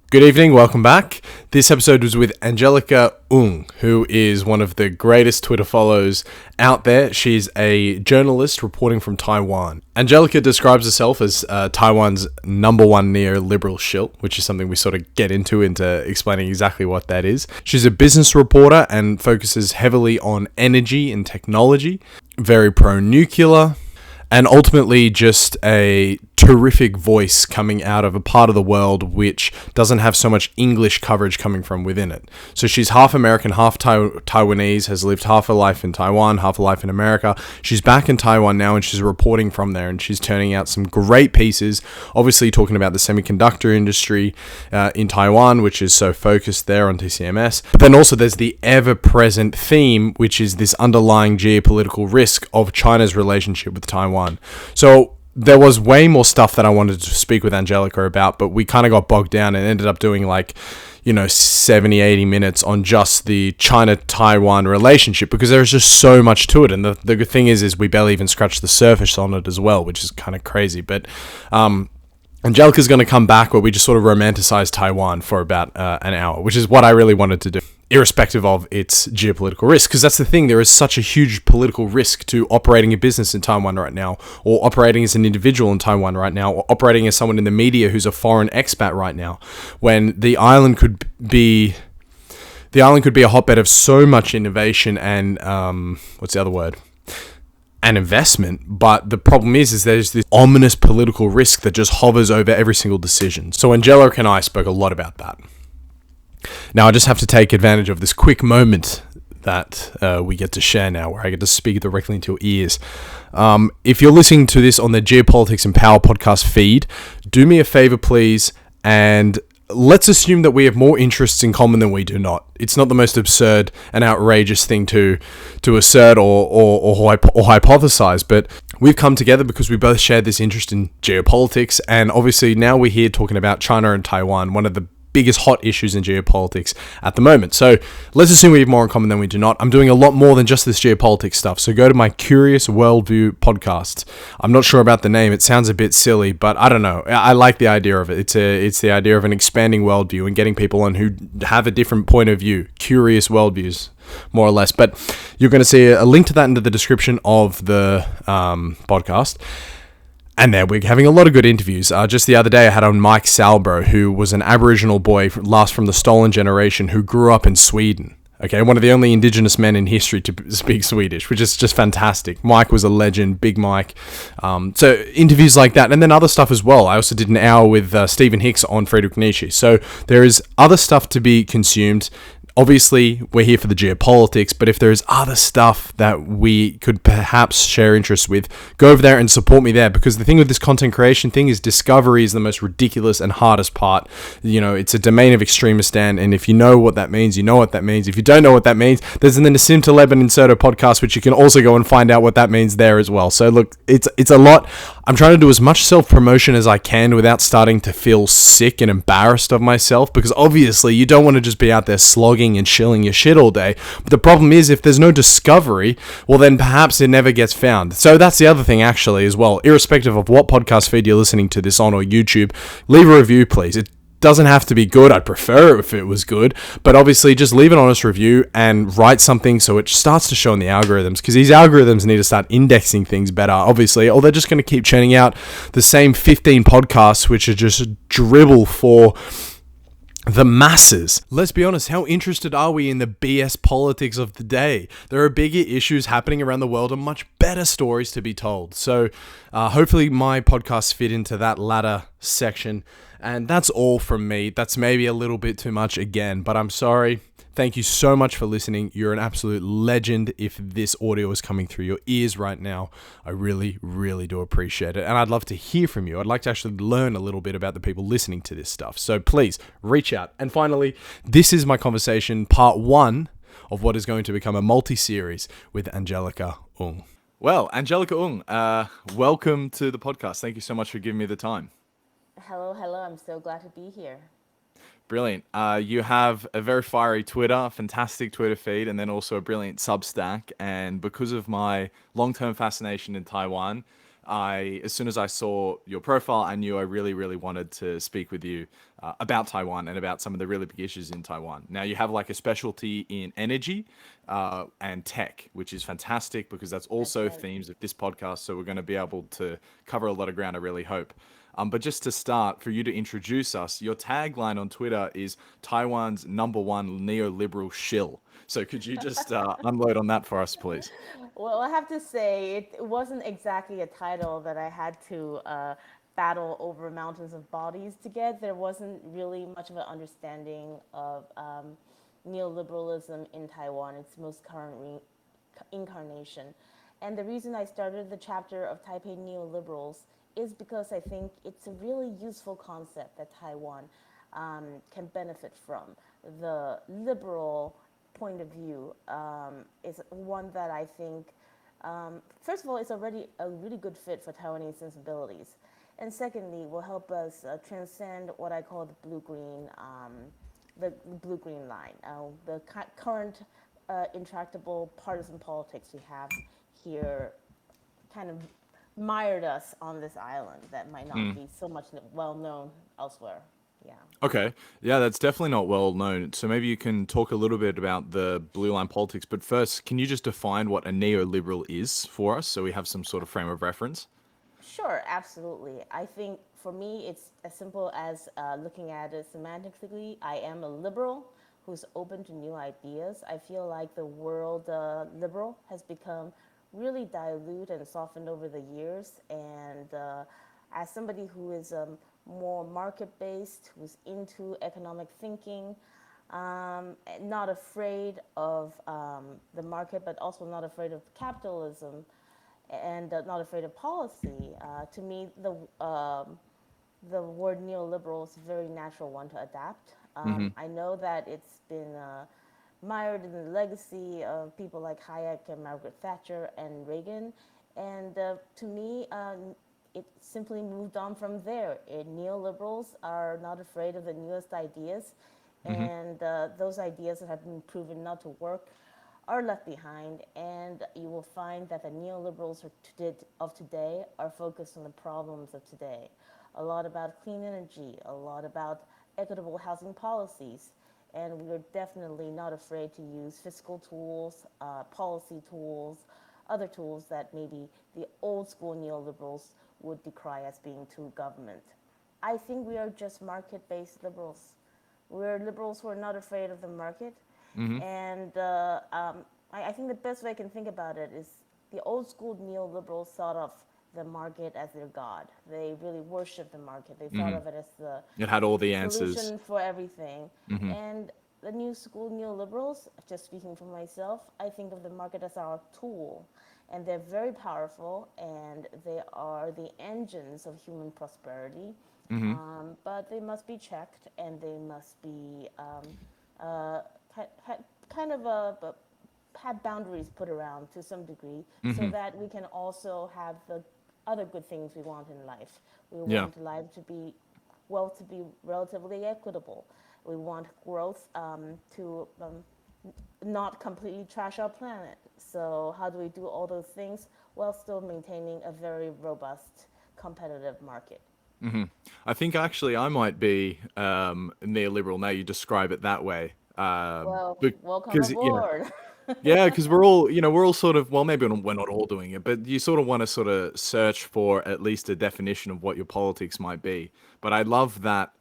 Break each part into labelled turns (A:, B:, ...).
A: Good evening, welcome back. This episode was with Angelica Oung, who is one of the greatest Twitter follows out there. She's a journalist reporting from Taiwan. Angelica describes herself as Taiwan's number one neoliberal shill, which is something we sort of get into explaining exactly what that is. She's a business reporter and focuses heavily on energy and technology, very pro-nuclear, and ultimately just a terrific voice coming out of a part of the world which doesn't have so much English coverage coming from within it. So she's half American, half Taiwanese, has lived half her life in Taiwan, half her life in America. She's back in Taiwan now and she's reporting from there, and she's turning out some great pieces, obviously talking about the semiconductor industry in Taiwan, which is so focused there on TCMS. But then also there's the ever-present theme, which is this underlying geopolitical risk of China's relationship with Taiwan. So there was way more stuff that I wanted to speak with Angelica about, but we kind of got bogged down and ended up doing 70, 80 minutes on just the China-Taiwan relationship because there's just so much to it. And the good thing is we barely even scratched the surface on it as well, which is kind of crazy. But Angelica's going to come back where we just sort of romanticize Taiwan for about an hour, which is what I really wanted to do, irrespective of its geopolitical risk. Because that's the thing, there is such a huge political risk to operating a business in Taiwan right now, or operating as an individual in Taiwan right now, or operating as someone in the media who's a foreign expat right now, when the island could be a hotbed of so much innovation and, what's the other word? And investment, but the problem is there's this ominous political risk that just hovers over every single decision. So Angelica and I spoke a lot about that. Now I just have to take advantage of this quick moment that we get to share now, where I get to speak directly into your ears. If you're listening to this on the Geopolitics and Power podcast feed, do me a favor, please, and let's assume that we have more interests in common than we do not. It's not the most absurd and outrageous thing to assert or hypothesize, but we've come together because we both share this interest in geopolitics, and obviously now we're here talking about China and Taiwan, one of the biggest hot issues in geopolitics at the moment. So let's assume we have more in common than we do not. I'm doing a lot more than just this geopolitics stuff. So go to my Curious Worldview podcast. I'm not sure about the name. It sounds a bit silly, but I don't know. I like the idea of it. It's the idea of an expanding worldview and getting people on who have a different point of view. Curious worldviews, more or less. But you're going to see a link to that in the description of the podcast. And there, we're having a lot of good interviews. Just the other day, I had on Mike Salbro, who was an Aboriginal boy, last from the stolen generation, who grew up in Sweden. Okay, one of the only indigenous men in history to speak Swedish, which is just fantastic. Mike was a legend, Big Mike. So interviews like that, and then other stuff as well. I also did an hour with Stephen Hicks on Friedrich Nietzsche. So there is other stuff to be consumed. Obviously, we're here for the geopolitics, but if there is other stuff that we could perhaps share interests with, go over there and support me there, because the thing with this content creation thing is discovery is the most ridiculous and hardest part. You know, it's a domain of extremistan, and if you know what that means, you know what that means. If you don't know what that means, there's an Nassim Taleb and Inserto podcast, which you can also go and find out what that means there as well. So look, it's a lot. I'm trying to do as much self-promotion as I can without starting to feel sick and embarrassed of myself, because obviously you don't want to just be out there slogging and shilling your shit all day. But the problem is, if there's no discovery, well then perhaps it never gets found. So that's the other thing actually as well. Irrespective of what podcast feed you're listening to this on or YouTube, leave a review please. It doesn't have to be good. I'd prefer it if it was good, but obviously just leave an honest review and write something so it starts to show in the algorithms, because these algorithms need to start indexing things better, obviously, or they're just going to keep churning out the same 15 podcasts which are just dribble for the masses. Let's be honest, how interested are we in the BS politics of the day? There are bigger issues happening around the world and much better stories to be told. So hopefully my podcasts fit into that latter section. And that's all from me. That's maybe a little bit too much again, but I'm sorry. Thank you so much for listening. You're an absolute legend if this audio is coming through your ears right now. I really, really do appreciate it. And I'd love to hear from you. I'd like to actually learn a little bit about the people listening to this stuff. So please reach out. And finally, this is my conversation, part 1 of what is going to become a multi-series with Angelica Oung. Well, Angelica Oung, welcome to the podcast. Thank you so much for giving me the time.
B: Hello. I'm so glad to be here.
A: Brilliant. You have a very fiery Twitter, fantastic Twitter feed, and then also a brilliant Substack. And because of my long-term fascination in Taiwan,
C: as soon as I saw your profile, I knew I really, really wanted to speak with you about Taiwan and about some of the really big issues in Taiwan. Now, you have like a specialty in energy and tech, which is fantastic because that's
B: That's
C: also
B: right.
C: themes of this podcast. So we're going to be able to cover a lot of ground, I really hope. But just to start, for you to introduce us, your tagline on Twitter is Taiwan's number one neoliberal shill. So could you just unload on that for us, please?
B: Well, I have to say, it wasn't exactly a title that I had to battle over mountains of bodies to get. There wasn't really much of an understanding of neoliberalism in Taiwan, its most current incarnation. And the reason I started the chapter of Taipei neoliberals is because I think it's a really useful concept that Taiwan can benefit from. The liberal point of view is one that I think, first of all, is already a really good fit for Taiwanese sensibilities. And secondly, will help us transcend what I call the blue green line, the current intractable partisan politics we have here kind of mired us on this island that might not be so much well known elsewhere. Yeah.
C: Okay. Yeah, that's definitely not well known. So maybe you can talk a little bit about the blue line politics. But first, can you just define what a neoliberal is for us so we have some sort of frame of reference?
B: Sure, absolutely. I think for me, it's as simple as looking at it semantically. I am a liberal who's open to new ideas. I feel like the word liberal has become really dilute and softened over the years. And as somebody who is more market based, who's into economic thinking, not afraid of the market, but also not afraid of capitalism and not afraid of policy. To me, the word neoliberal is a very natural one to adapt. I know that it's been mired in the legacy of people like Hayek and Margaret Thatcher and Reagan, and to me, it simply moved on from there. Neoliberals are not afraid of the newest ideas, and those ideas that have been proven not to work are left behind, and you will find that the neoliberals of today are focused on the problems of today. A lot about clean energy, a lot about equitable housing policies, and we are definitely not afraid to use fiscal tools, policy tools, other tools that maybe the old school neoliberals would decry as being too government. I think we are just market based liberals. We're liberals who are not afraid of the market. And I think the best way I can think about it is the old school neoliberals thought of the market as their god. They really worshiped the market. They thought of it as the
C: It had all the answers.
B: solution for everything. And the new school neoliberals, just speaking for myself, I think of the market as our tool. And they're very powerful and they are the engines of human prosperity. But they must be checked and they must be uh, kind of have boundaries put around to some degree so that we can also have the other good things we want in life. We
C: Yeah.
B: want life to be wealth to be relatively equitable. We want growth to not completely trash our planet. So how do we do all those things while still maintaining a very robust competitive market?
C: I think actually I might be neoliberal now you describe it that way.
B: Well, welcome
C: Because,
B: aboard.
C: yeah, because we're all sort of, well, maybe we're not all doing it, but you sort of want to sort of search for at least a definition of what your politics might be. But I love that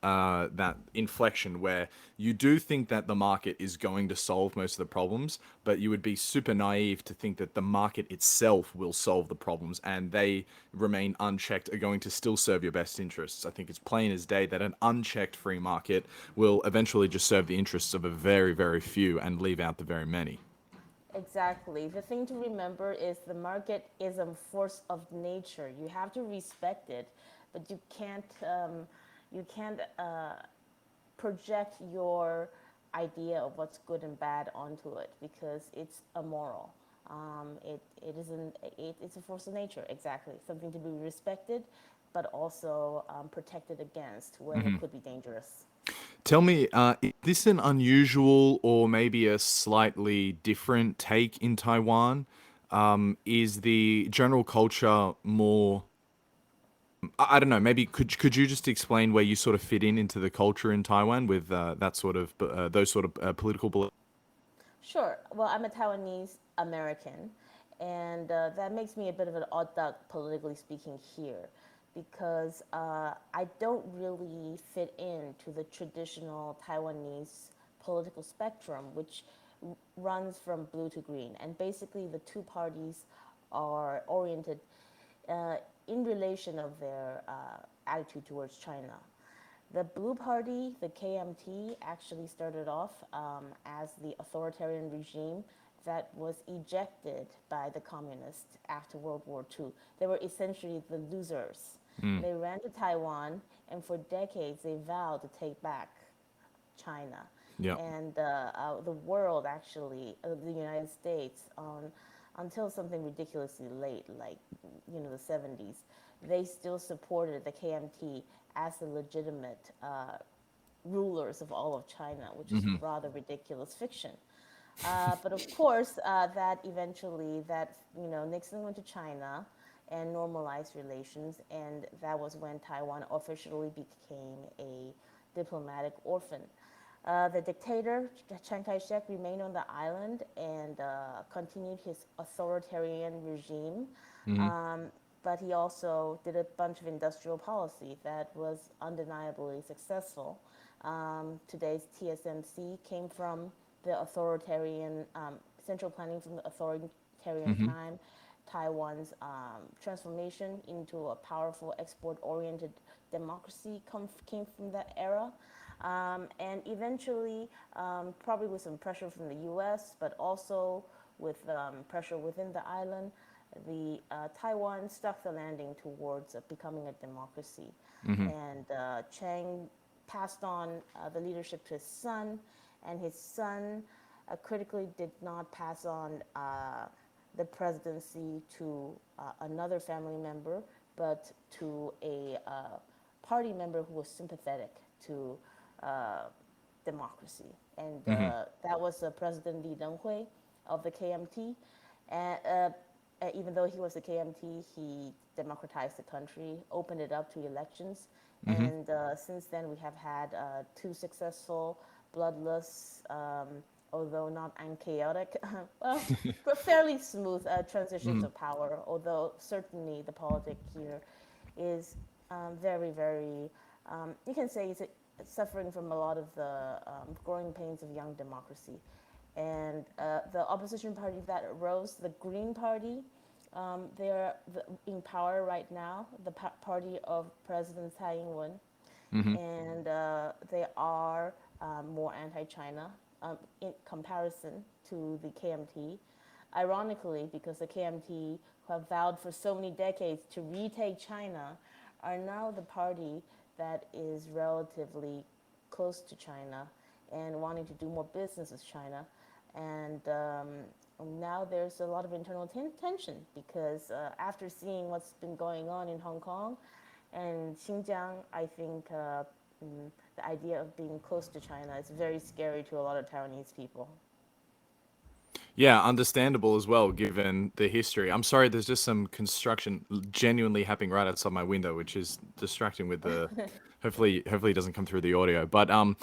C: inflection where you do think that the market is going to solve most of the problems, but you would be super naive to think that the market itself will solve the problems and they remain unchecked are going to still serve your best interests. I think it's plain as day that an unchecked free market will eventually just serve the interests of a very, very few and leave out the very many.
B: Exactly. The thing to remember is the market is a force of nature. You have to respect it, but you can't project your idea of what's good and bad onto it because it's immoral. It's a force of nature. Exactly, something to be respected, but also protected against when it could be dangerous.
C: Tell me, is this an unusual or maybe a slightly different take in Taiwan? Is the general culture more I don't know. Maybe could you just explain where you sort of fit in into the culture in Taiwan with that sort of those sort of political beliefs?
B: Sure. Well, I'm a Taiwanese American, and that makes me a bit of an odd duck, politically speaking, here, because I don't really fit into the traditional Taiwanese political spectrum, which runs from blue to green. And basically, the two parties are oriented uh, in relation of their attitude towards China. The Blue Party, the KMT, actually started off as the authoritarian regime that was ejected by the communists after World War II. They were essentially the losers.
C: Mm.
B: They ran to Taiwan, and for decades they vowed to take back China,
C: Yeah.
B: and the world actually, the United States, until something ridiculously late, like the 70s, they still supported the KMT as the legitimate rulers of all of China, which is
C: Hmm.
B: rather ridiculous fiction. But of course, that eventually, that Nixon went to China and normalized relations, and that was when Taiwan officially became a diplomatic orphan. The dictator Chiang Kai-shek remained on the island and continued his authoritarian regime,
C: Hmm.
B: um, but he also did a bunch of industrial policy that was undeniably successful. Today's TSMC came from the authoritarian central planning from the authoritarian
C: Hmm.
B: time. Taiwan's transformation into a powerful export-oriented democracy came from that era. And eventually, probably with some pressure from the US, but also with pressure within the island, the Taiwan stuck the landing towards becoming a democracy.
C: Hmm.
B: And Chiang passed on the leadership to his son, and his son critically did not pass on the presidency to another family member, but to a party member who was sympathetic to uh, democracy. And
C: Hmm.
B: that was President Li Denghui of the KMT. And even though he was the KMT, he democratized the country, opened it up to elections.
C: Hmm.
B: And since then, we have had two successful, bloodless, although not unchaotic, well, but fairly smooth transitions
C: Hmm.
B: of power, although certainly the politics here is very, very, you can say it's suffering from a lot of the growing pains of young democracy. And the opposition party that arose, the Green Party, they're in power right now, the party of President Tsai Ing-wen,
C: Hmm.
B: and they are more anti-China in comparison to the KMT. Ironically, because the KMT, who have vowed for so many decades to retake China, are now the party that is relatively close to China and wanting to do more business with China. And now there's a lot of internal tension because after seeing what's been going on in Hong Kong and Xinjiang, I think the idea of being close to China is very scary to a lot of Taiwanese people.
C: Yeah, understandable as well, given the history. I'm sorry, there's just some construction genuinely happening right outside my window, which is distracting with the. Hopefully, it doesn't come through the audio. But am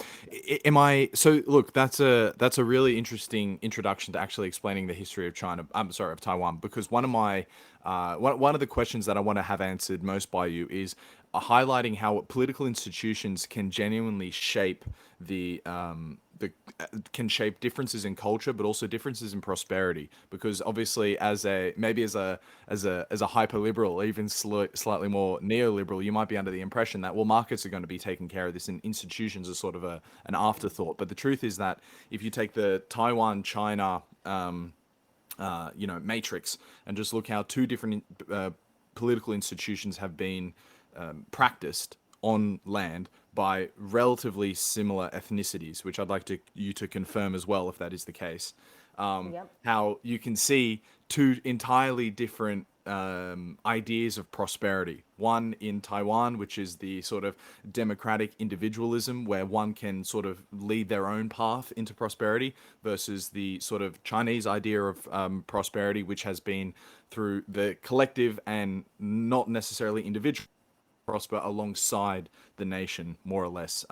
C: I? So look, that's a really interesting introduction to actually explaining the history of China. I'm sorry, of Taiwan, because one of my one of the questions that I want to have answered most by you is highlighting how political institutions can genuinely shape the can shape differences in culture, but also differences in prosperity. Because obviously, as a maybe as a hyper liberal, even slightly more neoliberal, you might be under the impression that well, markets are going to be taking care of this, and institutions are sort of an afterthought. But the truth is that if you take the Taiwan-China matrix and just look how two different political institutions have been practiced on land by relatively similar ethnicities, which I'd like you to confirm as well if that is the case.
B: Yep.
C: How you can see two entirely different ideas of prosperity. One in Taiwan, which is the sort of democratic individualism, where one can sort of lead their own path into prosperity, versus the sort of Chinese idea of prosperity, which has been through the collective and not necessarily individual. prosper alongside the nation, more or less.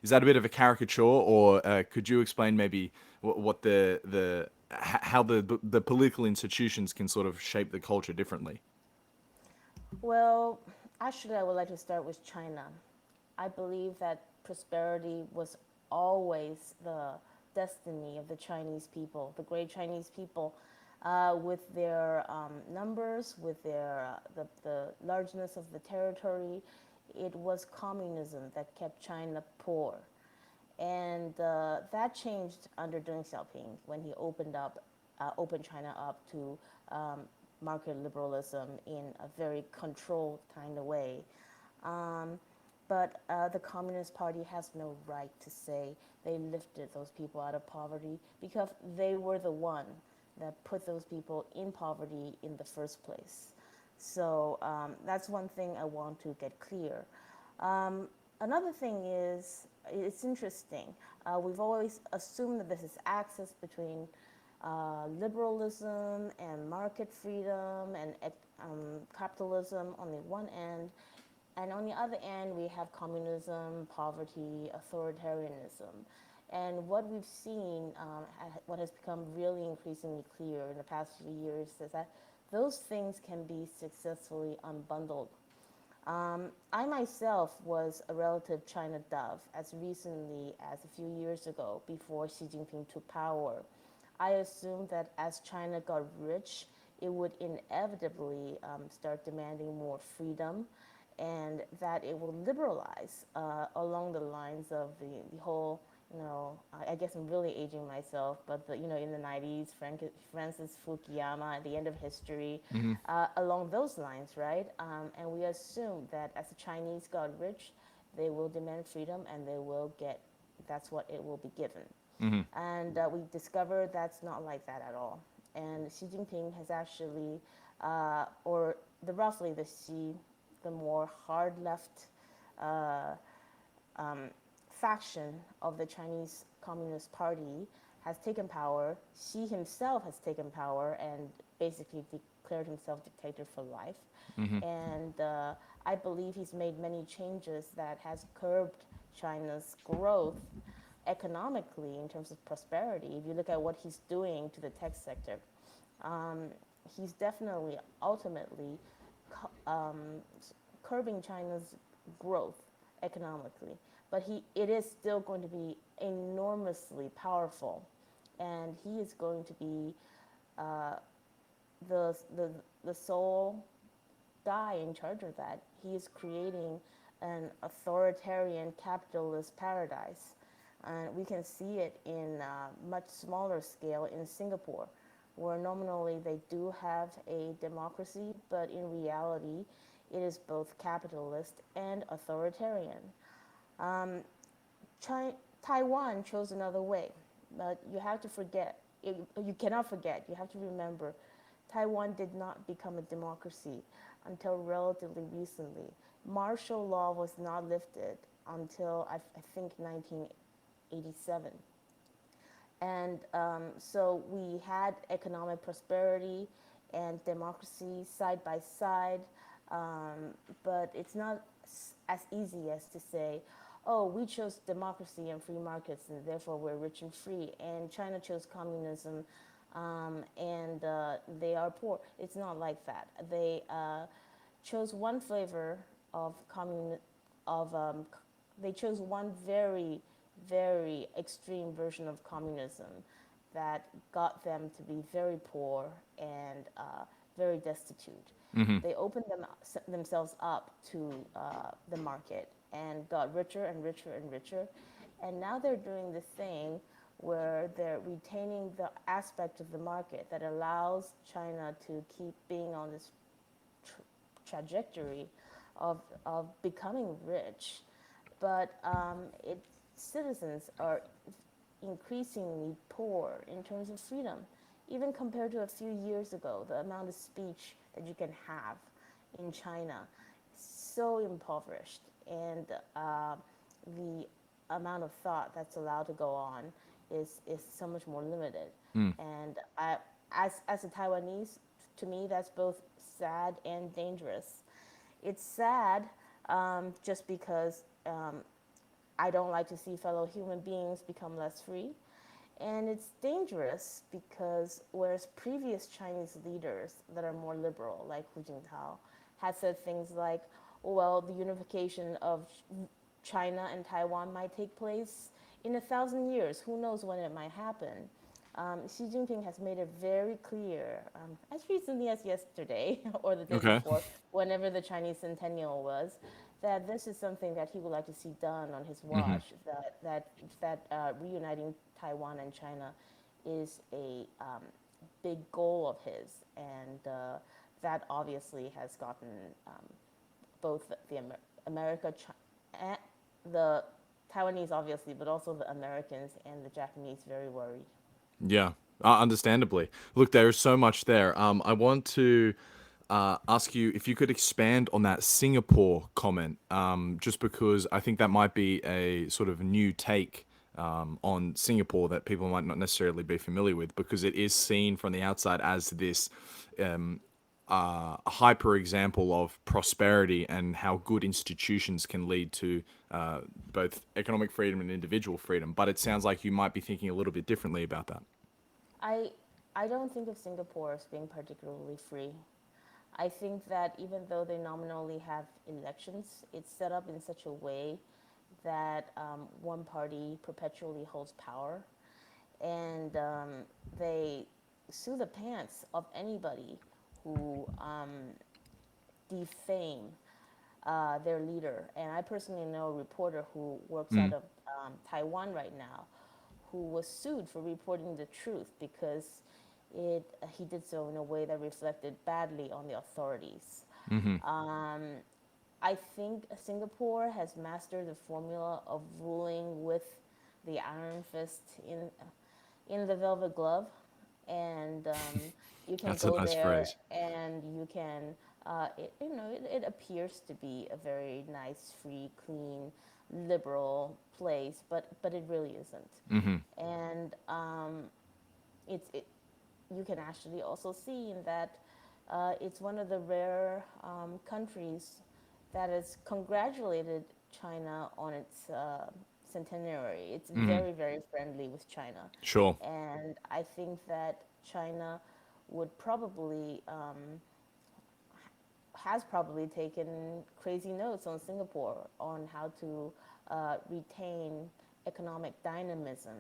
C: Is that a bit of a caricature, or could you explain maybe what how the political institutions can sort of shape the culture differently?
B: Well, actually, I would like to start with China. I believe that prosperity was always the destiny of the Chinese people, the great Chinese people, with their numbers, with their the largeness of the territory. It was communism that kept China poor. And that changed under Deng Xiaoping when he opened China up to um, market liberalism in a very controlled kind of way. Um, but the Communist Party has no right to say they lifted those people out of poverty because they were the one that put those people in poverty in the first place. So that's one thing I want to get clear. Another thing is, it's interesting. We've always assumed that this is axis between liberalism and market freedom and capitalism on the one end, and on the other end, we have communism, poverty, authoritarianism. And what we've seen, what has become really increasingly clear in the past few years, is that those things can be successfully unbundled. I myself was a relative China dove as recently as a few years ago before Xi Jinping took power. I assumed that as China got rich, it would inevitably start demanding more freedom and that it will liberalize along the lines of the whole, I guess I'm really aging myself, but in the 90s, Francis Fukuyama at the end of history,
C: Hmm.
B: along those lines, right? And we assume that as the Chinese got rich, they will demand freedom and they will get, that's what it will be given.
C: Hmm.
B: And we discovered that's not like that at all. And Xi Jinping has actually, or the roughly the Xi, the more hard left uh, faction of the Chinese Communist Party has taken power. Xi himself has taken power and basically declared himself dictator for life.
C: Hmm.
B: And I believe he's made many changes that has curbed China's growth economically in terms of prosperity. If you look at what he's doing to the tech sector, um, he's definitely ultimately um, curbing China's growth economically. But it is still going to be enormously powerful, and he is going to be uh, the, the, the sole guy in charge of that. He is creating an authoritarian capitalist paradise. And we can see it in much smaller scale in Singapore, where nominally they do have a democracy, but in reality, it is both capitalist and authoritarian. Um, Taiwan chose another way, but you have to forget, you cannot forget, you have to remember, Taiwan did not become a democracy until relatively recently. Martial law was not lifted until I think 1987. And so we had economic prosperity and democracy side by side, but it's not as easy as to say, oh, we chose democracy and free markets and therefore we're rich and free, and China chose communism and they are poor. It's not like that. They chose one flavor of of they chose one very, very extreme version of communism that got them to be very poor and very destitute.
C: Hmm.
B: They opened themselves up to the market and got richer and richer and richer. And now they're doing the thing where they're retaining the aspect of the market that allows China to keep being on this trajectory of becoming rich, but its citizens are increasingly poor in terms of freedom. Even compared to a few years ago, the amount of speech that you can have in China is so impoverished, and the amount of thought that's allowed to go on is so much more limited.
C: Mm.
B: And as a Taiwanese, to me, that's both sad and dangerous. It's sad just because I don't like to see fellow human beings become less free. And it's dangerous because whereas previous Chinese leaders that are more liberal, like Hu Jintao, had said things like, well, the unification of China and Taiwan might take place in 1,000 years. Who knows when it might happen? Xi Jinping has made it very clear, as recently as yesterday or the day
C: Okay.
B: before, whenever the Chinese centennial was, that this is something that he would like to see done on his
C: Hmm.
B: watch. That reuniting Taiwan and China is a big goal of his, and that obviously has gotten both the America, the Taiwanese obviously, but also the Americans and the Japanese very worried.
C: Yeah, understandably. Look, there is so much there. I want to ask you if you could expand on that Singapore comment, just because I think that might be a sort of new take on Singapore that people might not necessarily be familiar with, because it is seen from the outside as this um, hyper example of prosperity and how good institutions can lead to both economic freedom and individual freedom. But it sounds like you might be thinking a little bit differently about that.
B: I I don't think of Singapore as being particularly free. I think that even though they nominally have elections, it's set up in such a way that one party perpetually holds power, and they sue the pants of anybody who defame their leader. And I personally know a reporter who works
C: Mm,
B: out of Taiwan right now, who was sued for reporting the truth because he did so in a way that reflected badly on the authorities.
C: mm-hmm.
B: I think Singapore has mastered the formula of ruling with the iron fist in the velvet glove, and you can
C: That's a
B: go
C: nice
B: there
C: phrase.
B: and you can. It appears to be a very nice, free, clean, liberal place, but it really isn't.
C: Mm-hmm.
B: And it you can actually also see in that it's one of the rare countries that has congratulated China on its centenary. It's
C: Mm-hmm.
B: very, very friendly with China.
C: Sure.
B: And I think that China would probably, has probably taken crazy notes on Singapore on how to retain economic dynamism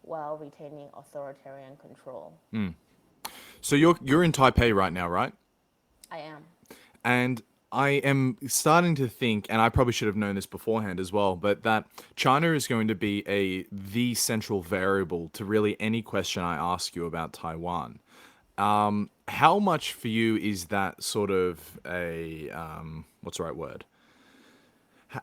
B: while retaining authoritarian control.
C: Mm. So you're in Taipei right now, right?
B: I am.
C: And I am starting to think, and I probably should have known this beforehand as well, but that China is going to be the central variable to really any question I ask you about Taiwan. How much for you is that sort of a what's the right word?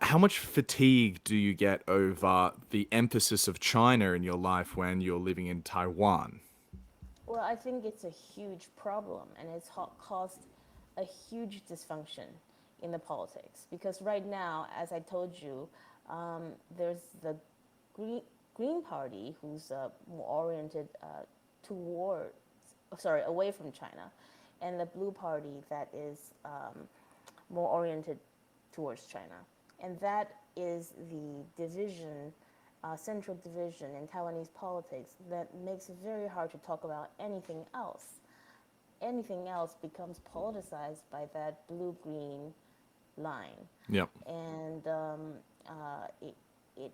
C: How much fatigue do you get over the emphasis of China in your life when you're living in Taiwan?
B: Well, I think it's a huge problem, and it's caused a huge dysfunction in the politics. Because right now, as I told you, there's the Green, Green Party, who's more oriented towards, sorry, away from China, and the Blue Party that is more oriented towards China. And that is the division, central division in Taiwanese politics that makes it very hard to talk about anything else. Anything else becomes politicized by that blue green line.
C: Yep.
B: And it, it,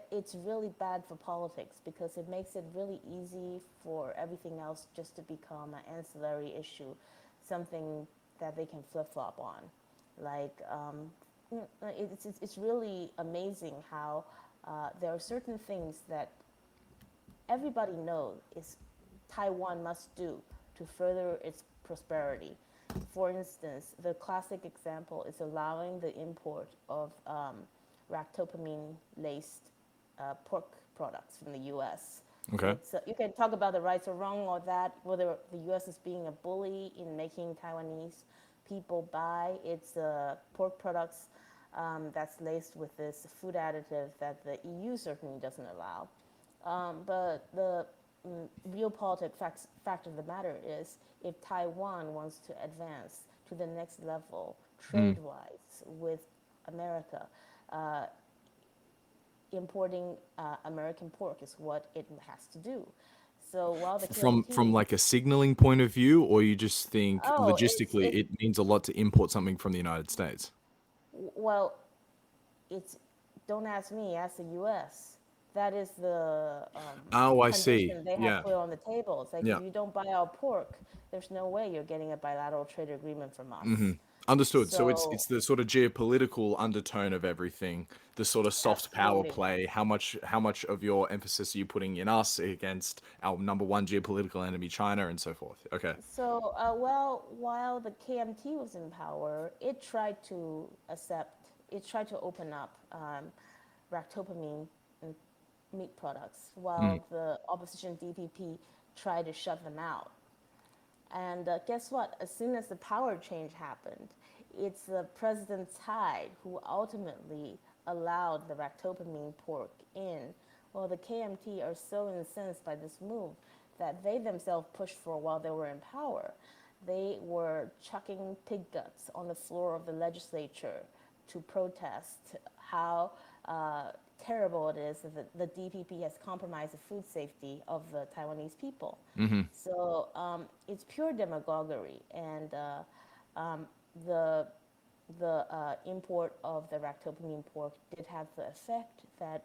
B: it's really bad for politics because it makes it really easy for everything else just to become an ancillary issue, something that they can flip flop on. Like, it's really amazing how there are certain things that everybody knows is Taiwan must do to further its prosperity. For instance, the classic example is allowing the import of ractopamine laced pork products from the US.
C: Okay.
B: It's you can talk about the rights or wrong or that whether the U.S. is being a bully in making Taiwanese people buy its pork products that's laced with this food additive that the EU certainly doesn't allow. But the real fact of the matter is, if Taiwan wants to advance to the next level
C: Mm.
B: trade-wise with America. Uh, Importing American pork is what it has to do. So while the
C: From
B: KMT,
C: like a signaling point of view, or you just think
B: oh,
C: logistically
B: it's
C: it means a lot to import something from the United States?
B: well, it's don't ask me, ask the U.S. That is the
C: Oh, I see.
B: condition they have
C: Yeah.
B: put on the table. It's like if
C: Yeah.
B: you don't buy our pork, there's no way you're getting a bilateral trade agreement from us.
C: Understood. So it's
B: So
C: the sort of geopolitical undertone of everything, the sort of soft power
B: absolutely.
C: play. How much of your emphasis are you putting in us against our number one geopolitical enemy, China, and so forth? Okay.
B: So, well, while the KMT was in power, it tried to open up ractopamine and meat products, while the opposition DPP tried to shut them out. And guess what? As soon as the power change happened, it's the President Tsai who ultimately allowed the ractopamine pork in. Well, the KMT are so incensed by this move that they themselves pushed for while they were in power. They were chucking pig guts on the floor of the legislature to protest how terrible it is that the DPP has compromised the food safety of the Taiwanese people. So it's pure demagoguery, and the import of the ractopamine pork did have the effect that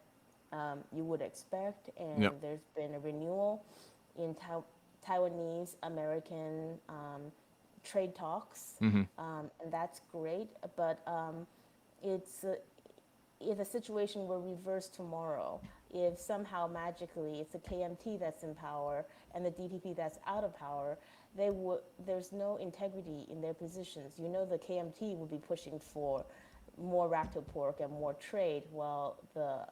B: you would expect,
C: Yep.
B: and there's been a renewal in Taiwanese American trade talks, and that's great. But it's if a situation were reversed tomorrow, if somehow magically it's the KMT that's in power and the DPP that's out of power, there's no integrity in their positions. You know, the KMT would be pushing for more racto pork and more trade, while the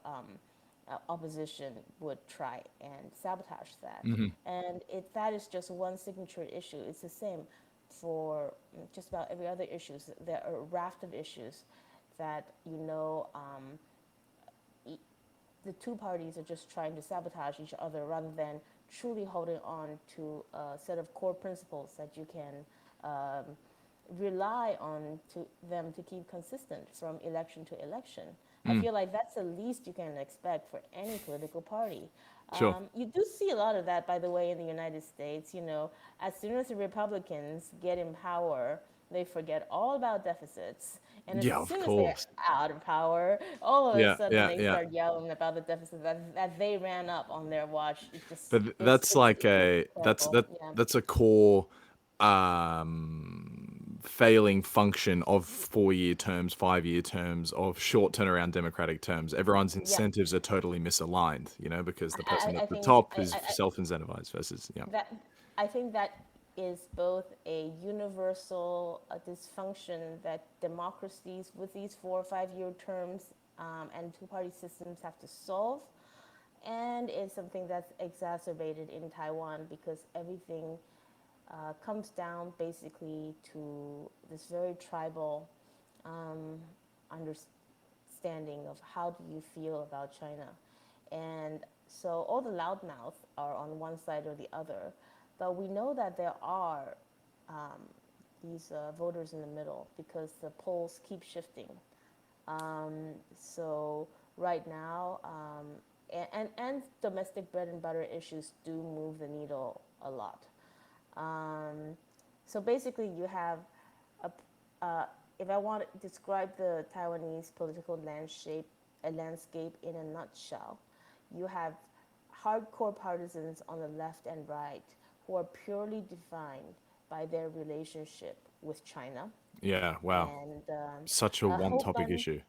B: opposition would try and sabotage that. And that is just one signature issue. It's the same for just about every other issues. There are a raft of issues that the two parties are just trying to sabotage each other rather than truly holding on to a set of core principles that you can rely on to them to keep consistent from election to election. I feel like that's the least you can expect for any political party.
C: Sure.
B: You do see a lot of that, by the way, in the United States. As soon as the Republicans get in power, they forget all about deficits. And as
C: Yeah, of
B: soon as they're
C: course.
B: out of power, all of a
C: Yeah,
B: sudden
C: yeah,
B: they
C: yeah.
B: start yelling about the deficit that they ran up on their watch. It just
C: But that's like
B: it's
C: a
B: terrible. Yeah.
C: that's a core failing function of 4-year terms, 5-year terms, of short turnaround democratic terms. Everyone's
B: Yeah.
C: incentives are totally misaligned, because the person
B: I
C: at the
B: think
C: top is self-incentivized versus yeah.
B: that I think that is both a universal dysfunction that democracies with these 4 or 5 year terms and two-party systems have to solve, and it's something that's exacerbated in Taiwan because everything comes down basically to this very tribal understanding of how do you feel about China. And so all the loudmouths are on one side or the other. But we know that there are these voters in the middle because the polls keep shifting. So right now, and domestic bread and butter issues do move the needle a lot. Um, so basically, you have a, if I want to describe the Taiwanese political landscape in a nutshell, you have hardcore partisans on the left and right who are purely defined by their relationship with China,
C: Yeah, wow.
B: and
C: Such a
B: a
C: one
B: whole
C: topic
B: bunch
C: issue.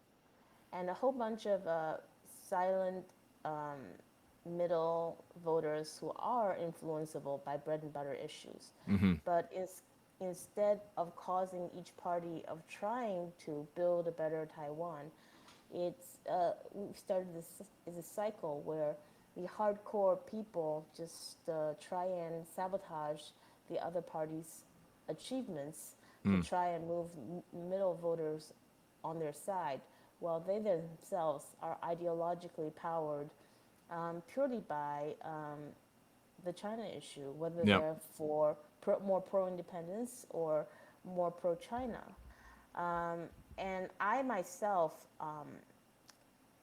B: of silent middle voters who are influenceable by bread and butter issues, but is instead of causing each party of trying to build a better Taiwan, we've started this is a cycle where the hardcore people just try and sabotage the other party's achievements to try and move middle voters on their side, while they themselves are ideologically powered purely by the China issue, whether
C: Yeah.
B: they're more pro independence or more pro China. And I myself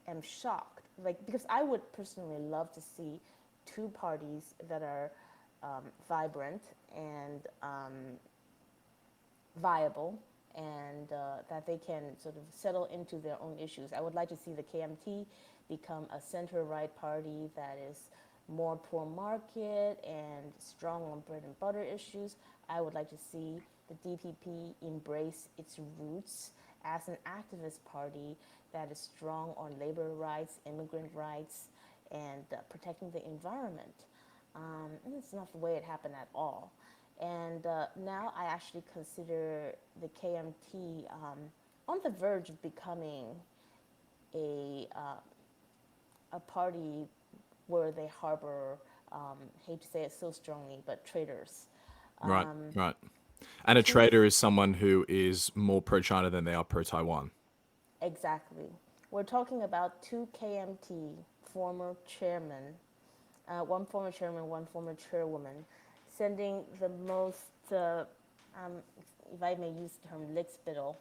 B: am shocked, like because I would personally love to see two parties that are vibrant and viable, and that they can sort of settle into their own issues. I would like to see the KMT become a center-right party that is more pro-market and strong on bread and butter issues. I would like to see the DPP embrace its roots as an activist party that is strong on labor rights, immigrant rights, and protecting the environment. And it's not the way it happened at all. And now I actually consider the KMT on the verge of becoming a, uh, a party where they harbor, hate to say it so strongly, but traitors.
C: Right, right. And a
B: Two,
C: trader is someone who is more pro-China than they are pro-Taiwan.
B: exactly. We're talking about two KMT former chairmen, one former chairman, one former chairwoman, sending the most, um, if I may use the term, lickspittle,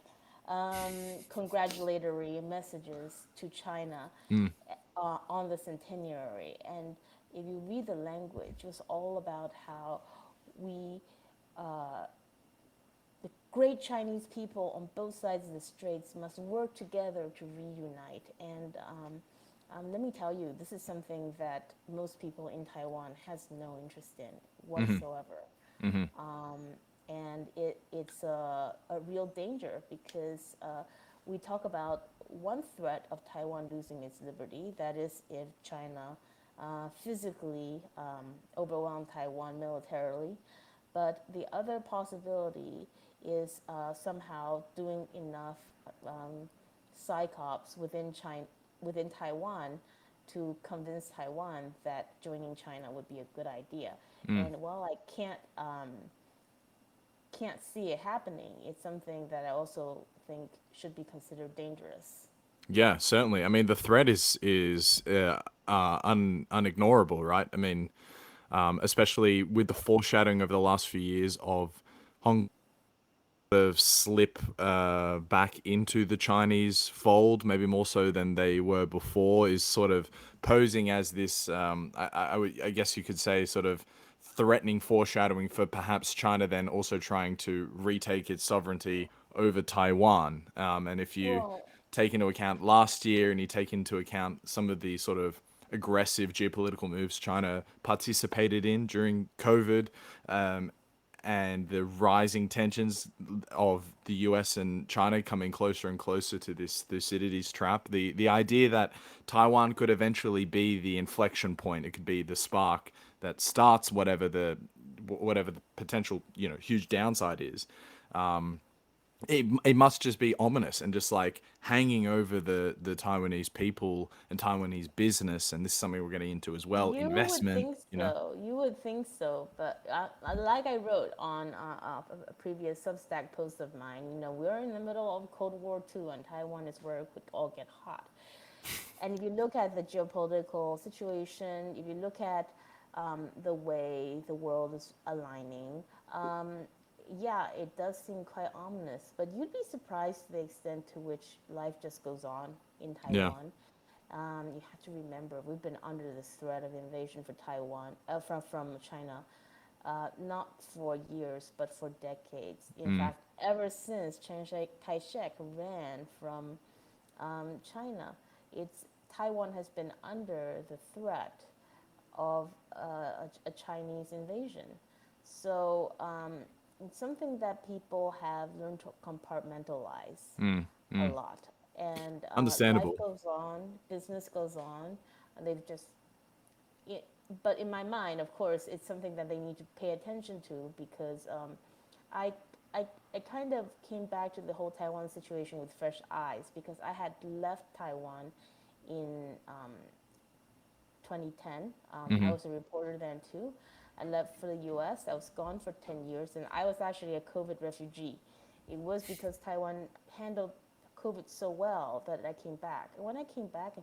B: congratulatory messages to China on the centenary. And if you read the language, it was all about how we, the great Chinese people on both sides of the straits, must work together to reunite. And let me tell you, this is something that most people in Taiwan has no interest in whatsoever. And it's a real danger because we talk about one threat of Taiwan losing its liberty, that is if China physically overwhelmed Taiwan militarily. But the other possibility is somehow doing enough psychops within Taiwan to convince Taiwan that joining China would be a good idea. And while I can't see it happening, it's something that I also think should be considered dangerous.
C: Yeah, certainly. I mean, the threat is unignorable, right? I mean, especially with the foreshadowing over the last few years of Hong of slip back into the Chinese fold, maybe more so than they were before, is sort of posing as this, I guess you could say, sort of threatening foreshadowing for perhaps China then also trying to retake its sovereignty over Taiwan. And if you
B: Well,
C: take into account last year and you take into account some of the sort of aggressive geopolitical moves China participated in during COVID, and the rising tensions of the US and China coming closer and closer to this Thucydides trap. The idea that Taiwan could eventually be the inflection point, it could be the spark that starts whatever the potential, huge downside is. It must just be ominous and just like hanging over the Taiwanese people and Taiwanese business, and this is something we're getting into as well,
B: you would
C: investment,
B: think so. You would think so, but like I wrote on a previous Substack post of mine, we're in the middle of Cold War II, and Taiwan is where it could all get hot. And if you look at the geopolitical situation, if you look at the way the world is aligning, yeah, it does seem quite ominous. But you'd be surprised to the extent to which life just goes on in
C: yeah.
B: Taiwan. You have to remember we've been under this threat of invasion for Taiwan from China, not for years but for decades. In fact, ever since Chiang Kai-shek ran from China, it's Taiwan has been under the threat of a Chinese invasion. So it's something that people have learned to compartmentalize a lot. And life
C: Understandable.
B: goes on, business goes on, and they've just. It, but in my mind, of course, it's something that they need to pay attention to because I, I kind of came back to the whole Taiwan situation with fresh eyes because I had left Taiwan in 2010. I was a reporter then too. I left for the US. I was gone for 10 years, and I was actually a COVID refugee. It was because Taiwan handled COVID so well that I came back. And when I came back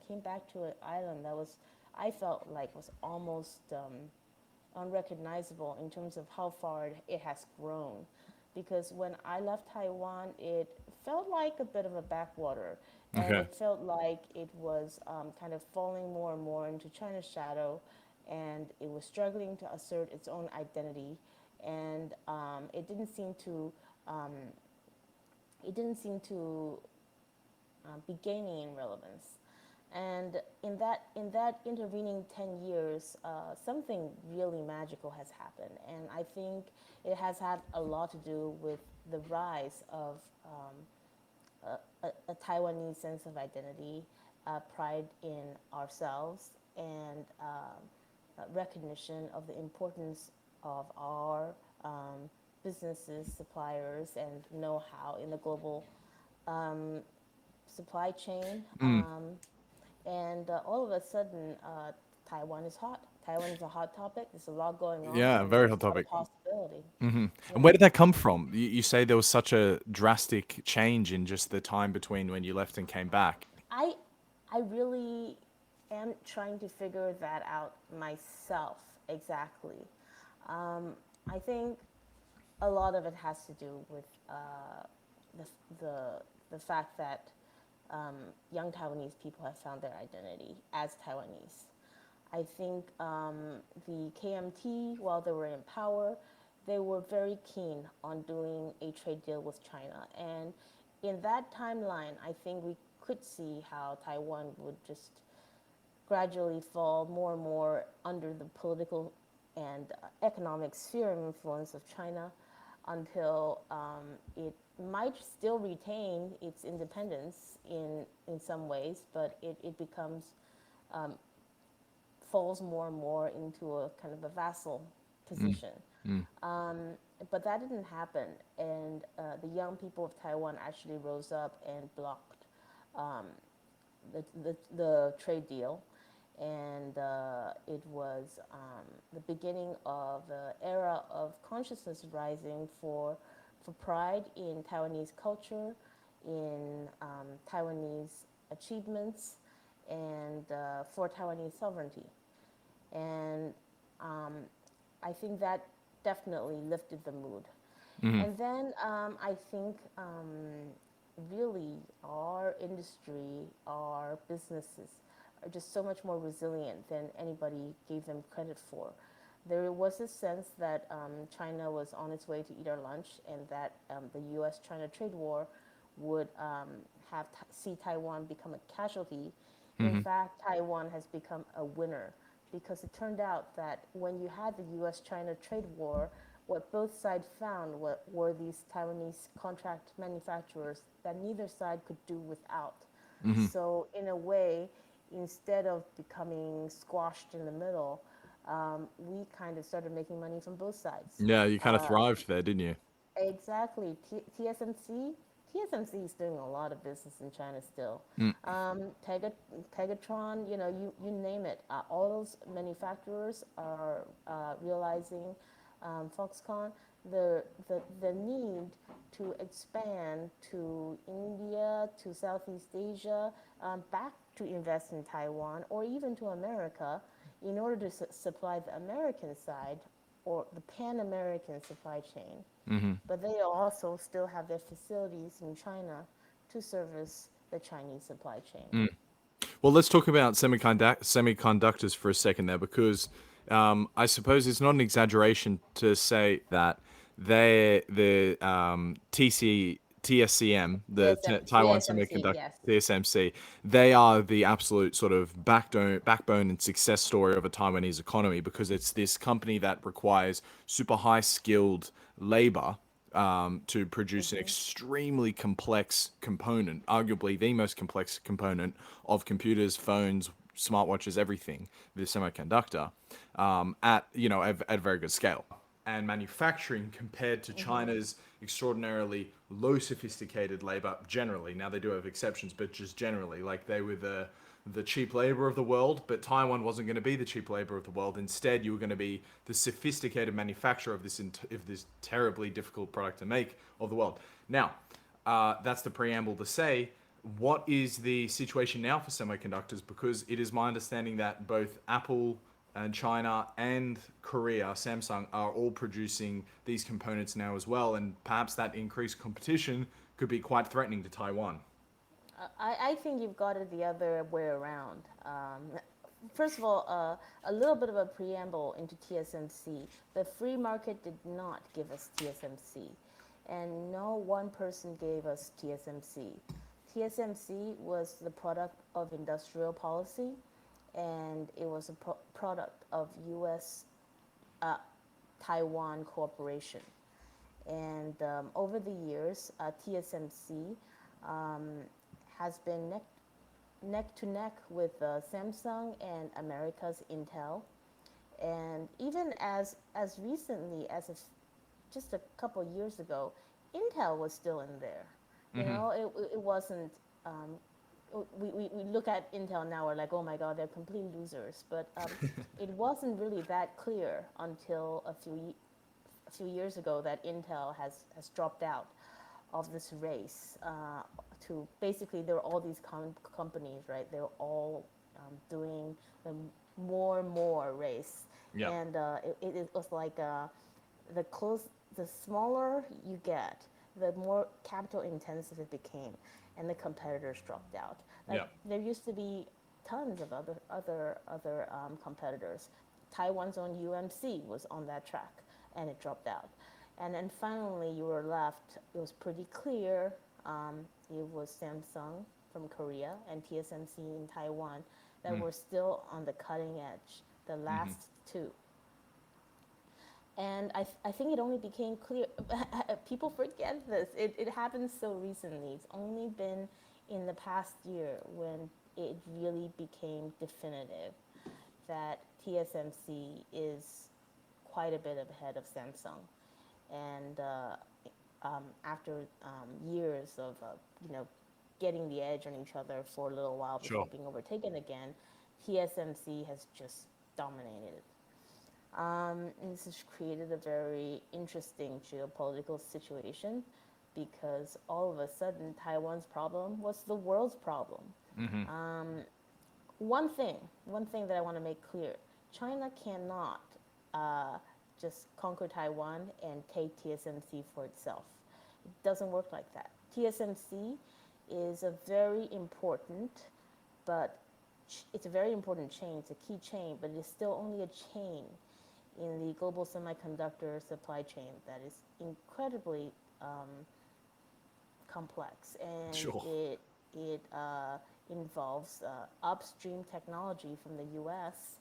B: to an island that was, I felt like was almost unrecognizable in terms of how far it has grown. because when I left Taiwan, it felt like a bit of a backwater, and
C: Okay.
B: it felt like it was kind of falling more and more into China's shadow, and it was struggling to assert its own identity, and it didn't seem to be gaining in relevance. And in that intervening 10 years, something really magical has happened, and I think it has had a lot to do with the rise of a Taiwanese sense of identity, pride in ourselves, and recognition of the importance of our businesses, suppliers, and know-how in the global supply chain.
C: Mm.
B: And all of a sudden, Taiwan is hot. Taiwan is a hot topic. There's a lot going on,
C: Yeah,
B: and
C: very
B: there's
C: hot
B: a lot of
C: topic.
B: possibility.
C: And
B: Yeah.
C: where did that come from? You say there was such a drastic change in just the time between when you left and came back.
B: I I really am trying to figure that out myself exactly. I think a lot of it has to do with the, the, the fact that young Taiwanese people have found their identity as Taiwanese. I think the KMT, while they were in power, they were very keen on doing a trade deal with China. And in that timeline, I think we could see how Taiwan would just gradually fall more and more under the political and economic sphere of influence of China until it might still retain its independence in some ways, but it becomes falls more and more into a kind of a vassal
C: Mm.
B: position.
C: Mm.
B: But that didn't happen, and the young people of Taiwan actually rose up and blocked the trade deal, and it was the beginning of an era of consciousness rising for pride in Taiwanese culture, in Taiwanese achievements, and for Taiwanese sovereignty. And I think that definitely lifted the mood.
C: Mm.
B: And then I think really our industry, our businesses are just so much more resilient than anybody gave them credit for. There was a sense that China was on its way to eat our lunch, and that the U.S. China trade war would see Taiwan become a casualty. In
C: Mm-hmm.
B: fact, Taiwan has become a winner because it turned out that when you had the U.S. China trade war, what both sides found were these Taiwanese contract manufacturers that neither side could do without.
C: Mm-hmm.
B: So, in a way, instead of becoming squashed in the middle, we kind of started making money from both sides.
C: Yeah, you kind of thrived there, didn't you?
B: Exactly. TSMC is doing a lot of business in China still.
C: Mm.
B: Pegatron, you name it. All those manufacturers are realizing, Foxconn, the need to expand to India, to Southeast Asia, back to invest in Taiwan, or even to America in order to supply the American side or the Pan American supply chain.
C: Mm-hmm.
B: But they also still have their facilities in China to service the Chinese supply chain.
C: Mm. Well, let's talk about semiconductors for a second there, because I suppose it's not an exaggeration to say that the TSCM, the Taiwan
B: TSMC,
C: Semiconductor
B: yes.
C: TSMC, they are the absolute sort of backbone and success story of a Taiwanese economy, because it's this company that requires super high skilled labor to produce an extremely complex component, arguably the most complex component of computers, phones, smartwatches, everything, the semiconductor, at at a very good scale. And manufacturing, compared to China's extraordinarily low sophisticated labor generally. Now they do have exceptions, but just generally, like they were the cheap labor of the world, but Taiwan wasn't going to be the cheap labor of the world. Instead, you were going to be the sophisticated manufacturer of this terribly difficult product to make of the world. Now, that's the preamble to say, what is the situation now for semiconductors? Because it is my understanding that both Apple, and China and Korea, Samsung, are all producing these components now as well, and perhaps that increased competition could be quite threatening to Taiwan.
B: I think you've got it the other way around. First of all, a little bit of a preamble into TSMC. The free market did not give us TSMC, and no one person gave us TSMC. TSMC was the product of industrial policy, and it was a product of U.S. Taiwan cooperation. And over the years, TSMC has been neck to neck with Samsung and America's Intel. And even as recently as just a couple of years ago, Intel was still in there. You know, it wasn't. We look at Intel now, we're like, oh my God, they're complete losers. But it wasn't really that clear until a few years ago that Intel has dropped out of this race to basically there are all these companies, right? They're all doing the more and more race,
C: Yeah.
B: and it was like the smaller you get, the more capital intensive it became, and the competitors dropped out. Like
C: Yeah.
B: there used to be tons of other competitors. Taiwan's own UMC was on that track, and it dropped out. And then finally, you were left. It was pretty clear. It was Samsung from Korea and TSMC in Taiwan that were still on the cutting edge. The last two. And I think it only became clear. People forget this. It happened so recently. It's only been in the past year when it really became definitive that TSMC is quite a bit ahead of Samsung. And after years of getting the edge on each other for a little while before
C: Sure.
B: being overtaken again, TSMC has just dominated. And this has created a very interesting geopolitical situation because all of a sudden Taiwan's problem was the world's problem. One thing that I want to make clear: China cannot just conquer Taiwan and take TSMC for itself. It doesn't work like that. TSMC is a very important, but it's a very important chain. It's a key chain, but it is still only a chain in the global semiconductor supply chain that is incredibly complex, and
C: Sure.
B: it involves upstream technology from the U.S.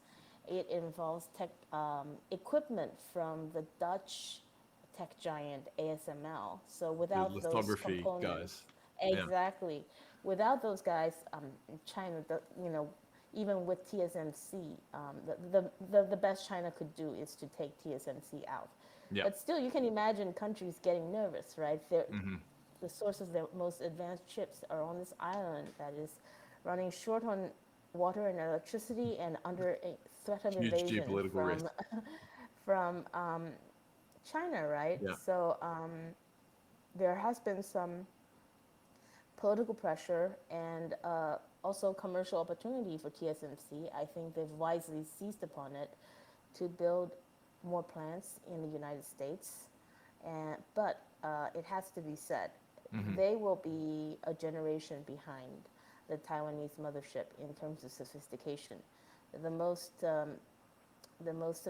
B: It involves equipment from the Dutch tech giant ASML. So
C: The
B: without those
C: lithography
B: components,
C: guys. Yeah.
B: exactly, without those guys, China, even with TSMC, the best China could do is to take TSMC out.
C: Yeah.
B: But still, you can imagine countries getting nervous, right? The source of their most advanced chips are on this island that is running short on water and electricity and under a threat of
C: Huge
B: invasion
C: geopolitical risk.
B: from China, right?
C: Yeah.
B: So there has been some political pressure and also commercial opportunity for TSMC. I think they've wisely seized upon it to build more plants in the United States. But it has to be said, they will be a generation behind the Taiwanese mothership in terms of sophistication. The most, the most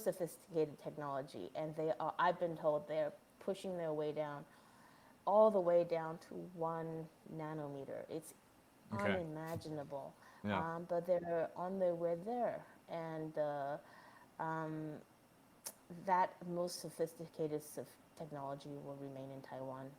B: sophisticated technology, and they are. I've been told they're pushing their way down, all the way down to 1 nanometer. It's
C: Okay.
B: unimaginable,
C: Yeah.
B: but they're on their way there, and um, that most sophisticated technology will remain in Taiwan.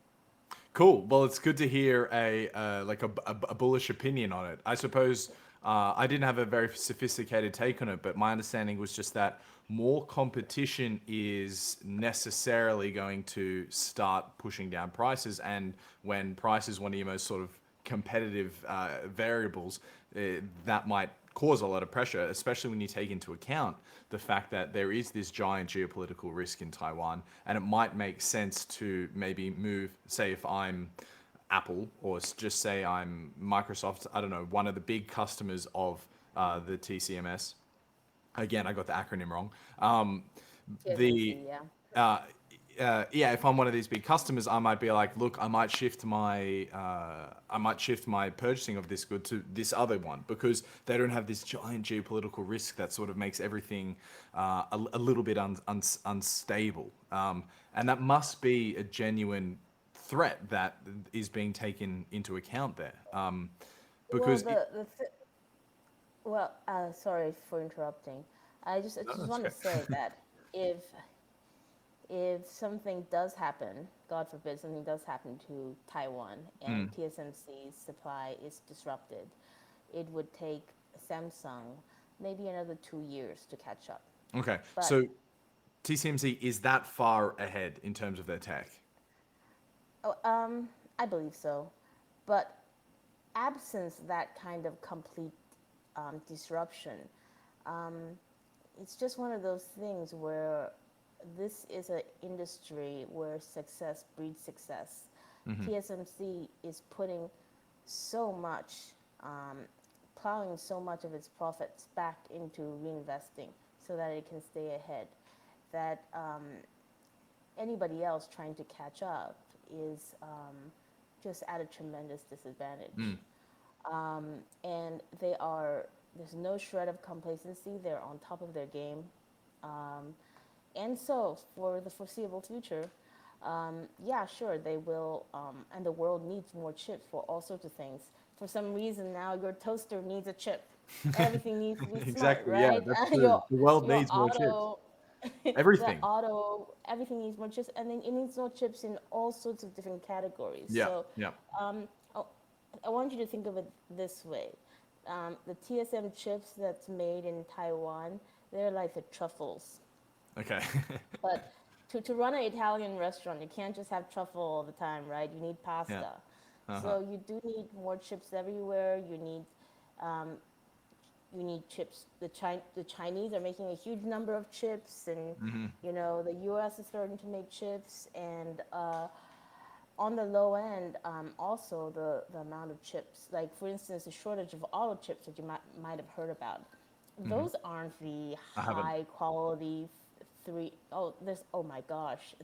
C: Cool. Well, it's good to hear a bullish opinion on it. I suppose I didn't have a very sophisticated take on it, but my understanding was just that more competition is necessarily going to start pushing down prices, and when price is one of your most sort of competitive variables, that might cause a lot of pressure, especially when you take into account the fact that there is this giant geopolitical risk in Taiwan, and it might make sense to maybe move, say, if I'm Apple, or just say I'm Microsoft, I don't know, one of the big customers of the TCMS. Again, I got the acronym wrong. The
B: TSMC, yeah.
C: uh, yeah, if I'm one of these big customers, I might be like, look, I might shift my purchasing of this good to this other one because they don't have this giant geopolitical risk that sort of makes everything a little bit unstable, and that must be a genuine threat that is being taken into account there,
B: Well,
C: because
B: sorry for interrupting. I
C: no,
B: just
C: that's
B: want to
C: okay.
B: say that if if something does happen, God forbid, something does happen to Taiwan and TSMC's supply is disrupted, it would take Samsung maybe another 2 years to catch up.
C: Okay,
B: But
C: so TCMC is that far ahead in terms of their tech.
B: oh, I believe so. But absence that kind of complete disruption, it's just one of those things where this is an industry where success breeds success. TSMC is putting so much, um, plowing so much of its profits back into reinvesting so that it can stay ahead. That anybody else trying to catch up is just at a tremendous disadvantage. And there's no shred of complacency. They're on top of their game. And so, for the foreseeable future, yeah, sure, they will, and the world needs more chips for all sorts of things. For some reason, now your toaster needs a chip. Everything needs to be smart,
C: Exactly. Yeah,
B: right?
C: that's true. The world
B: Your
C: needs more chips.
B: auto,
C: Everything.
B: everything needs more chips, and then it needs more chips in all sorts of different categories.
C: Yeah.
B: So,
C: Yeah.
B: oh, I want you to think of it this way: the TSM chips that's made in Taiwan, they're like the truffles.
C: Okay.
B: But to run an Italian restaurant, you can't just have truffle all the time, right? You need
C: Yeah.
B: pasta.
C: Uh-huh.
B: So you do need more chips everywhere. You need chips. The Chinese are making a huge number of chips, and the U.S. is starting to make chips. And on the low end, also the amount of chips, like for instance, the shortage of auto chips that you might have heard about. Those aren't the
C: I haven't.
B: high quality three oh there's oh my gosh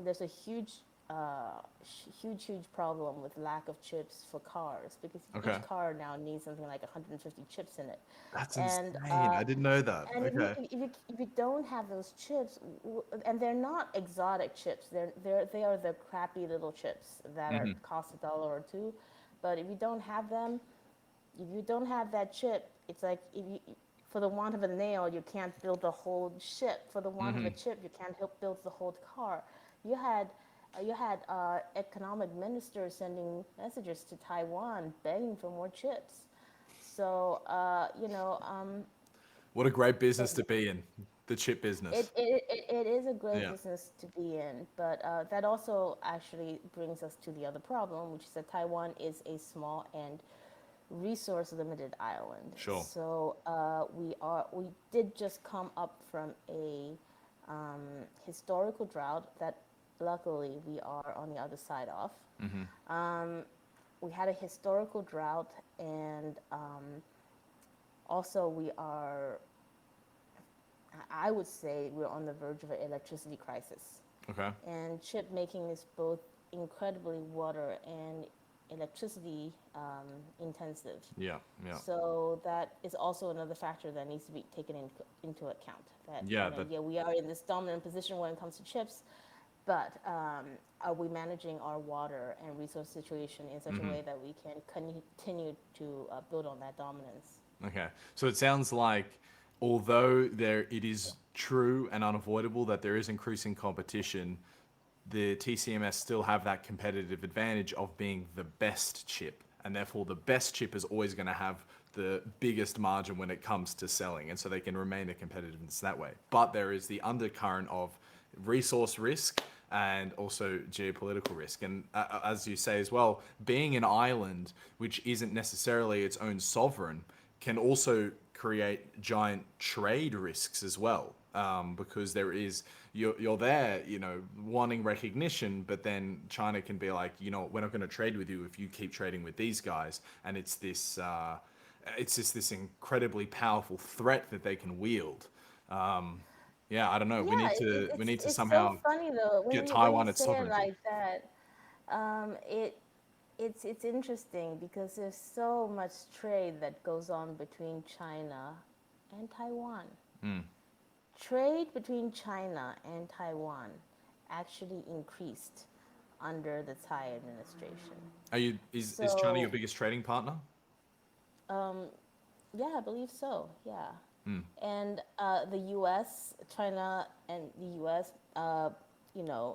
B: there's a huge problem with lack of chips for cars because
C: Okay.
B: each car now needs something like 150 chips in it.
C: That's
B: and
C: insane.
B: uh,
C: I didn't know that.
B: and
C: Okay.
B: if you don't have those chips, and they're not exotic chips, they are the crappy little chips that are cost $1 or $2. But if you don't have that chip, it's like if you, for the want of a nail, you can't build a whole ship. For the want of a chip, you can't help build the whole car. You had economic ministers sending messages to Taiwan begging for more chips. So
C: What a great business to be in. The chip business.
B: it is a great
C: Yeah.
B: business to be in, but that also actually brings us to the other problem, which is that Taiwan is a small and resource limited island.
C: Sure.
B: So we did just come up from a historical drought that luckily we are on the other side of. We had a historical drought, and also I would say we're on the verge of an electricity crisis.
C: Okay.
B: And chip making is both incredibly water and electricity intensive.
C: Yeah. Yeah.
B: So that is also another factor that needs to be taken into account. That
C: Yeah. That.
B: yeah, we are in this dominant position when it comes to chips, but are we managing our water and resource situation in such a way that we can continue to build on that dominance?
C: Okay. So it sounds like although it is true and unavoidable that there is increasing competition, the TCMS still have that competitive advantage of being the best chip. And therefore the best chip is always going to have the biggest margin when it comes to selling. And so they can remain a competitiveness that way. But there is the undercurrent of resource risk and also geopolitical risk. And as you say as well, being an island which isn't necessarily its own sovereign can also create giant trade risks as well. Because you're there, wanting recognition, but then China can be like, we're not going to trade with you if you keep trading with these guys, and it's this it's just this incredibly powerful threat that they can wield. Um, yeah, I don't know.
B: Yeah,
C: We need to
B: it's so
C: somehow
B: funny though
C: get
B: when you
C: Taiwan its
B: say it
C: sovereignty.
B: like that. It's interesting because there's so much trade that goes on between China and Taiwan. Trade between China and Taiwan actually increased under the Tsai administration.
C: Is China your
B: So,
C: biggest trading partner?
B: yeah, I believe so. Yeah. And the US, China and the US,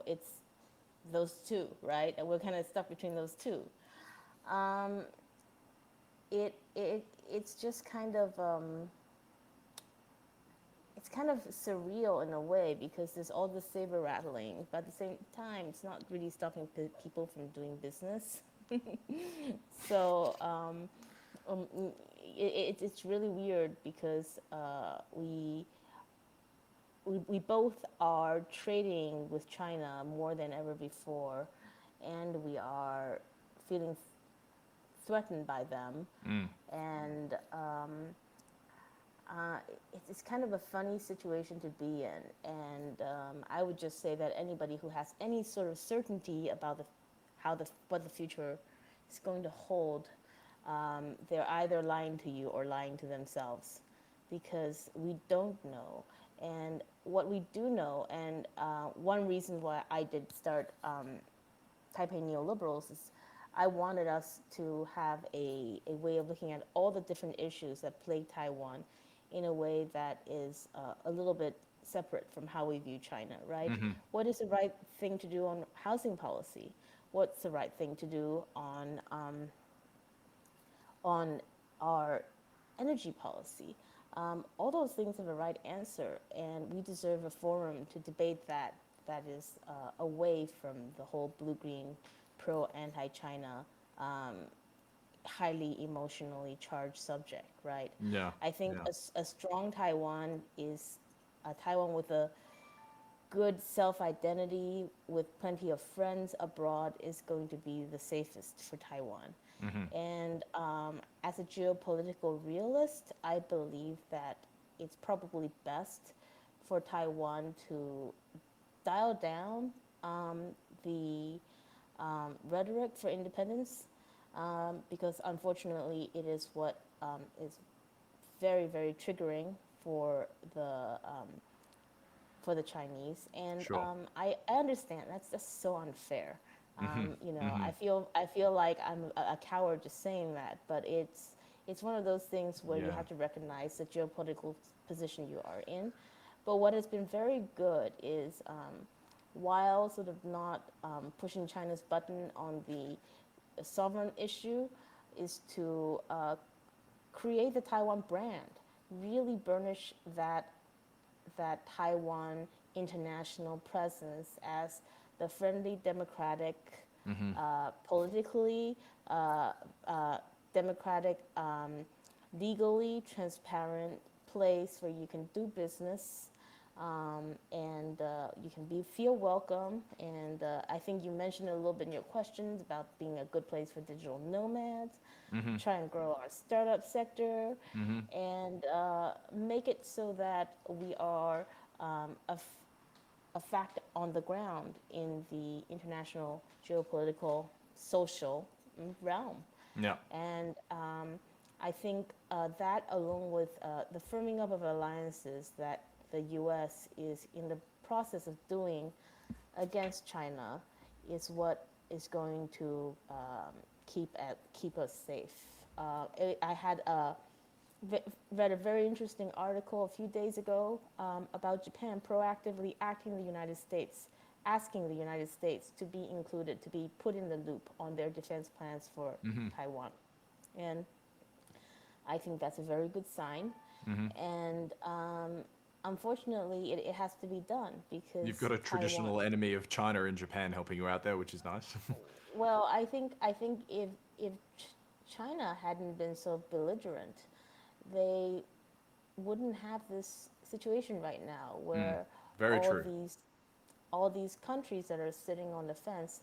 B: it's those two, right? And we're kind of stuck between those two. It's just it's kind of surreal in a way because there's all this saber rattling, but at the same time, it's not really stopping people from doing business. So it's really weird because we both are trading with China more than ever before, and we are feeling threatened by them. And it's kind of a funny situation to be in. And I would just say that anybody who has any sort of certainty about what the future is going to hold, they're either lying to you or lying to themselves, because we don't know. And what we do know, and one reason why I did start Taipei neoliberals is I wanted us to have a way of looking at all the different issues that plague Taiwan in a way that is a little bit separate from how we view China, right? What is the right thing to do on housing policy? What's the right thing to do on our energy policy? All those things have a right answer, and we deserve a forum to debate that is away from the whole blue-green, pro-anti-China, highly emotionally charged subject, right?
C: Yeah,
B: I think
C: yeah,
B: a strong Taiwan is a Taiwan with a good self identity, with plenty of friends abroad, is going to be the safest for Taiwan. And as a geopolitical realist, I believe that it's probably best for Taiwan to dial down the rhetoric for independence, because unfortunately it is what is very, very triggering for the Chinese. And
C: sure.
B: I understand that's just so unfair.
C: Hmm.
B: I
C: Hmm.
B: feel like I'm a coward just saying that, but it's one of those things where you
C: Yeah.
B: have to recognize the geopolitical position you are in. But what has been very good is, while sort of not pushing China's button on the sovereign issue, is to create the Taiwan brand, really burnish that Taiwan international presence as the friendly, democratic, politically democratic, legally transparent place where you can do business, and you can feel welcome. And I think you mentioned a little bit in your questions about being a good place for digital nomads, try and grow our startup sector, and make it so that we are a fact on the ground in the international geopolitical social realm.
C: Yeah.
B: And I think that, along with the firming up of alliances that the US is in the process of doing against China, is what is going to keep us safe. I had read a very interesting article a few days ago about Japan proactively asking the United States to be included, to be put in the loop on their defense plans for Taiwan. And I think that's a very good sign. And unfortunately, it has to be done
C: You've
B: because
C: got a
B: Taiwan.
C: traditional enemy of China in Japan helping you out there, which is nice.
B: Well, I think if China hadn't been so belligerent, they wouldn't have this situation right now
C: Mm.
B: where
C: Very
B: all
C: true.
B: these all these countries that are sitting on the fence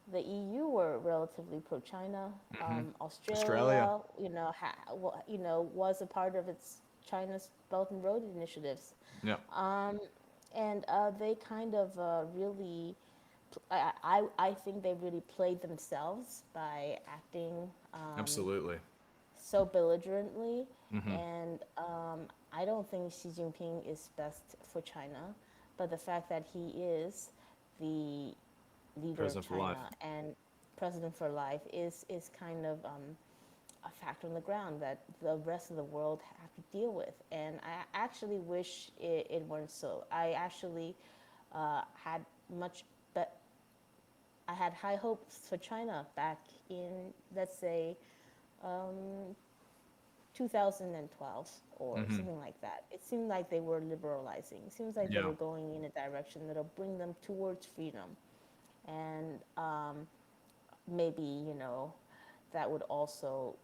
B: The EU were relatively pro-China.
C: Hmm. Australia.
B: Australia, was a part of its China's Belt and Road initiatives,
C: Yeah.
B: and they kind of really, I think they really played themselves by acting
C: Absolutely.
B: so belligerently,
C: Hmm.
B: and I don't think Xi Jinping is best for China, but the fact that he is the leader of
C: President for life.
B: China and president for life is kind of a factor on the ground that the rest of the world have to deal with. And I actually wish it weren't so. I actually had much, but I had high hopes for China back in, let's say, 2012 or
C: Hmm.
B: something like that. It seemed like they were liberalizing. It seems like they
C: Yeah.
B: were going in a direction that'll bring them towards freedom. And maybe, that would also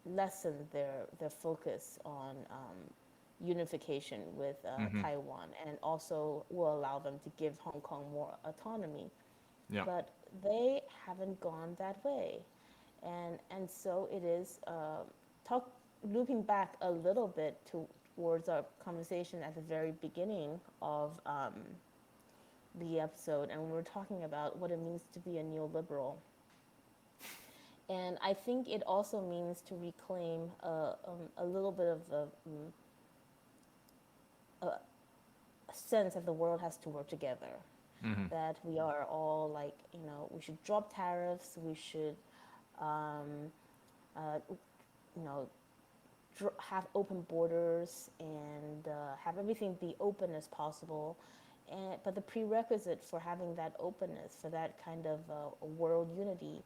B: lessen their focus on unification with
C: Hmm.
B: Taiwan, and also will allow them to give Hong Kong more autonomy.
C: Yeah.
B: But they haven't gone that way, and so it is. Talk Looping back a little bit towards our conversation at the very beginning of the episode, and we were talking about what it means to be a neoliberal. And I think it also means to reclaim a little bit of the sense that the world has to work together.
C: Hmm.
B: That we are all like, we should drop tariffs, we should, you know, have open borders and have everything be open as possible. But the prerequisite for having that openness, for that kind of world unity,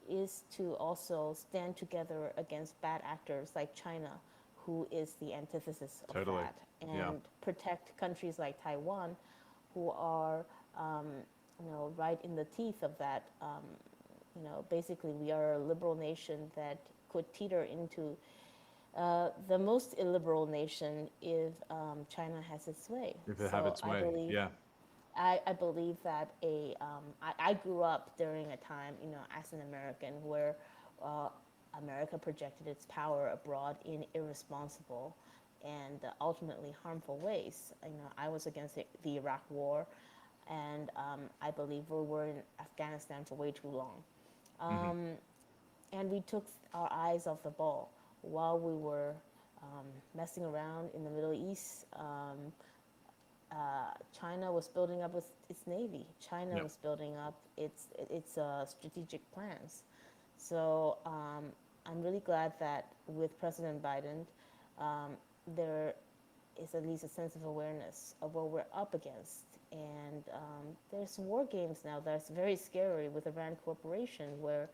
B: is to also stand together against bad actors like China, who is the antithesis of
C: Totally.
B: that,
C: Yeah.
B: and protect countries like Taiwan, who are, right in the teeth of that. Basically, we are a liberal nation that could teeter into the most illiberal nation if China has its way.
C: If it have
B: So
C: its way. Yeah.
B: I believe that I grew up during a time, as an American, where uh, America projected its power abroad in irresponsible and ultimately harmful ways. I was against the Iraq War, and I believe we were in Afghanistan for way too long.
C: Hmm.
B: And we took our eyes off the ball while we were messing around in the Middle East. China was building up its navy. China
C: Yeah.
B: was building up its strategic plans. So I'm really glad that with President Biden, there is at least a sense of awareness of what we're up against. And there's war games now that's very scary with the Rand Corporation, where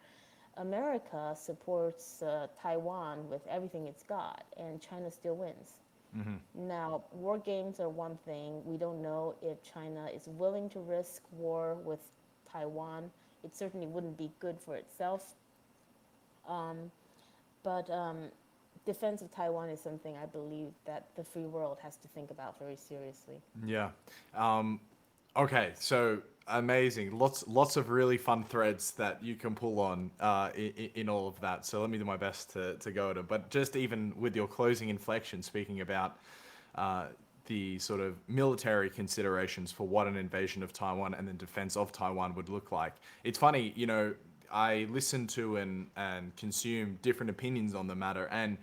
B: America supports Taiwan with everything it's got, and China still wins.
C: Hmm.
B: Now, war games are one thing. We don't know if China is willing to risk war with Taiwan. It certainly wouldn't be good for itself. But defense of Taiwan is something I believe that the free world has to think about very seriously.
C: Yeah. Um, okay. So amazing. Lots of really fun threads that you can pull on in all of that. So let me do my best to go at it. But just even with your closing inflection, speaking about uh, the sort of military considerations for what an invasion of Taiwan and the defense of Taiwan would look like. It's funny, I listen to and consume different opinions on the matter, and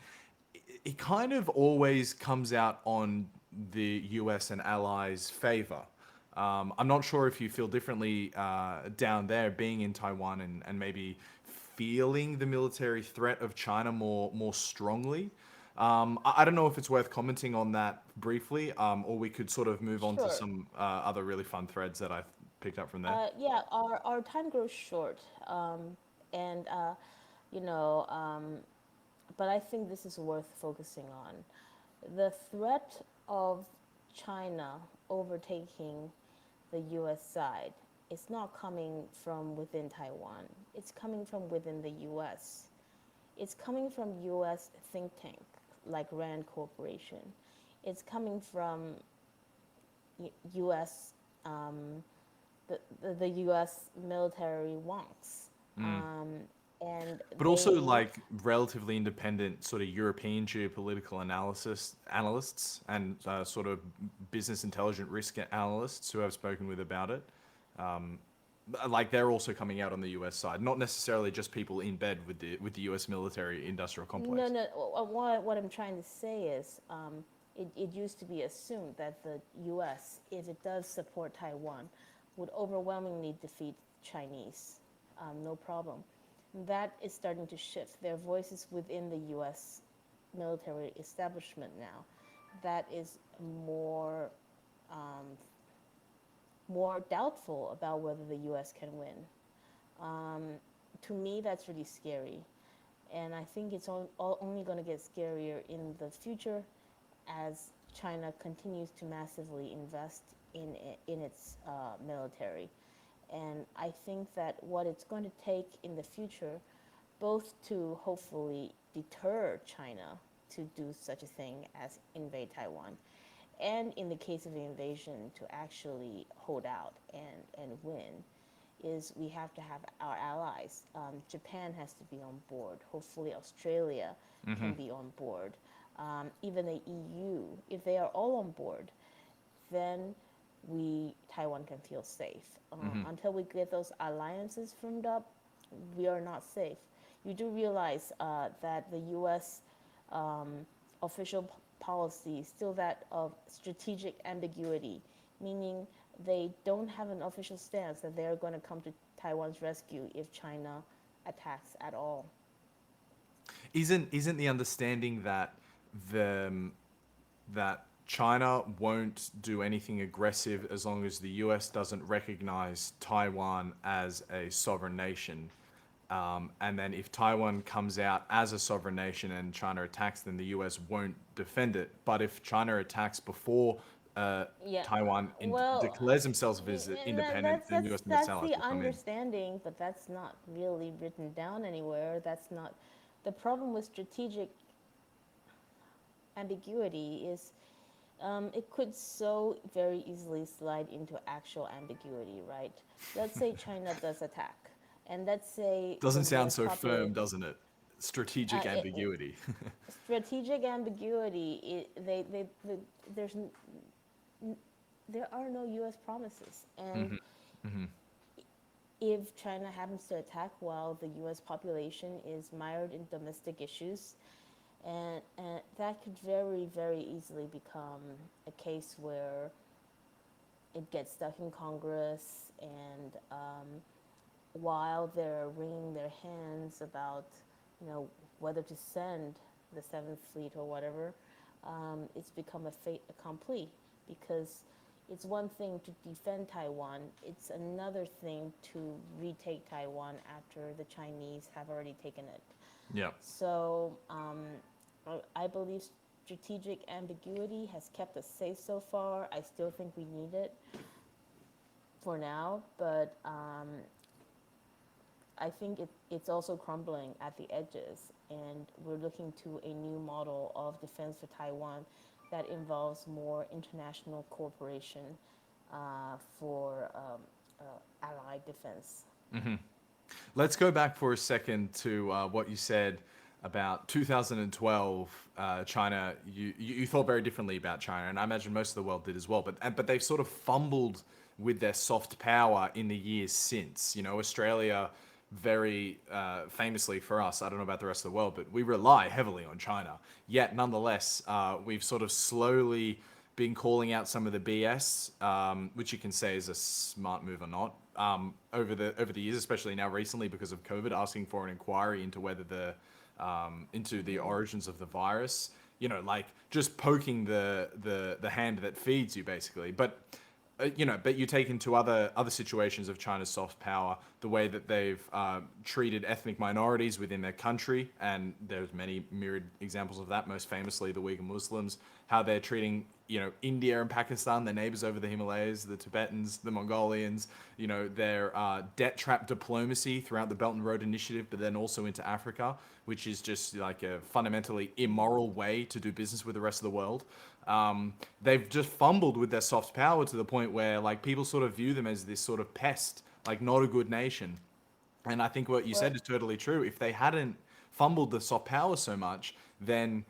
C: it kind of always comes out on the US and allies' favor. I'm not sure if you feel differently down there, being in Taiwan and maybe feeling the military threat of China more strongly. I don't know if it's worth commenting on that briefly, or we could sort of move on to
B: Sure.
C: some other really fun threads that I've picked up from there.
B: Yeah, our time grows short. And, you know, but I think this is worth focusing on. The threat of China overtaking the US side is not coming from within Taiwan, it's coming from within the US. It's coming from US think tank like Rand Corporation. It's coming from US the U.S. military wants, um, and
C: But also
B: they
C: like relatively independent sort of European geopolitical analysis analysts and sort of business intelligent risk analysts who I've spoken with about it. Um, like they're also coming out on the US side, not necessarily just people in bed with the US military industrial
B: no,
C: complex.
B: no. What I'm trying to say is, it used to be assumed that the U.S., if it does support Taiwan, would overwhelmingly defeat Chinese, no problem. That is starting to shift. There are voices within the U.S. military establishment now that is more more doubtful about whether the U.S. can win. Um, to me, that's really scary, and I think it's only going to get scarier in the future as China continues to massively invest in its military. And I think that what it's going to take in the future, both to hopefully deter China to do such a thing as invade Taiwan, and in the case of the invasion, to actually hold out and win, is we have to have our allies. Japan has to be on board. Hopefully, Australia can be on board. Even the EU, if they are all on board, then Taiwan can feel safe. Until we get those alliances firmed up, we are not safe. You do realize that the U.S. Official policy is still that of strategic ambiguity, meaning they don't have an official stance that they're going to come to Taiwan's rescue if China attacks at all.
C: Isn't the understanding that the that China won't do anything aggressive as long as the US doesn't recognize Taiwan as a sovereign nation? And then if Taiwan comes out as a sovereign nation and China attacks, then the US won't defend it. But if China attacks before
B: Yeah.
C: Taiwan
B: Well,
C: declares themselves as independent,
B: that's
C: then US
B: that's
C: allies
B: the
C: will come in.
B: understanding, but that's not really written down anywhere. That's not the problem with strategic ambiguity is it could so very easily slide into actual ambiguity, right? Let's say China does attack, and let's say the
C: Doesn't sound
B: world
C: so firm,
B: population.
C: doesn't it?
B: Uh,
C: Strategic
B: it,
C: ambiguity.
B: Strategic ambiguity. There's there are no U.S. promises, and if China happens to attack while the U.S. population is mired in domestic issues, and that could very, very easily become a case where it gets stuck in Congress, and while they're wringing their hands about, whether to send the Seventh Fleet or whatever, it's become a fait accompli because it's one thing to defend Taiwan, it's another thing to retake Taiwan after the Chinese have already taken it.
C: Yeah.
B: So I believe strategic ambiguity has kept us safe so far. I still think we need it for now, but I think it's also crumbling at the edges, and we're looking to a new model of defense for Taiwan that involves more international cooperation for allied defense.
C: Let's go back for a second to what you said about 2012. China, you thought very differently about China, and I imagine most of the world did as well. But they've sort of fumbled with their soft power in the years since. Australia, very famously for us, I don't know about the rest of the world, but we rely heavily on China. Yet, nonetheless, we've sort of slowly been calling out some of the BS, which you can say is a smart move or not, over the years, especially now recently because of COVID, asking for an inquiry into whether into the origins of the virus. Like just poking the hand that feeds you, basically. But you take into other situations of China's soft power, the way that they've treated ethnic minorities within their country, and there's many myriad examples of that. Most famously, the Uyghur Muslims, how they're treating India and Pakistan, their neighbors over the Himalayas, the Tibetans, the Mongolians. Their debt trap diplomacy throughout the Belt and Road Initiative, but then also into Africa, which is just like a fundamentally immoral way to do business with the rest of the world. They've just fumbled with their soft power to the point where like people sort of view them as this sort of pest, like not a good nation. And I think what you
B: Well,
C: said is totally true. If they hadn't fumbled the soft power so much, then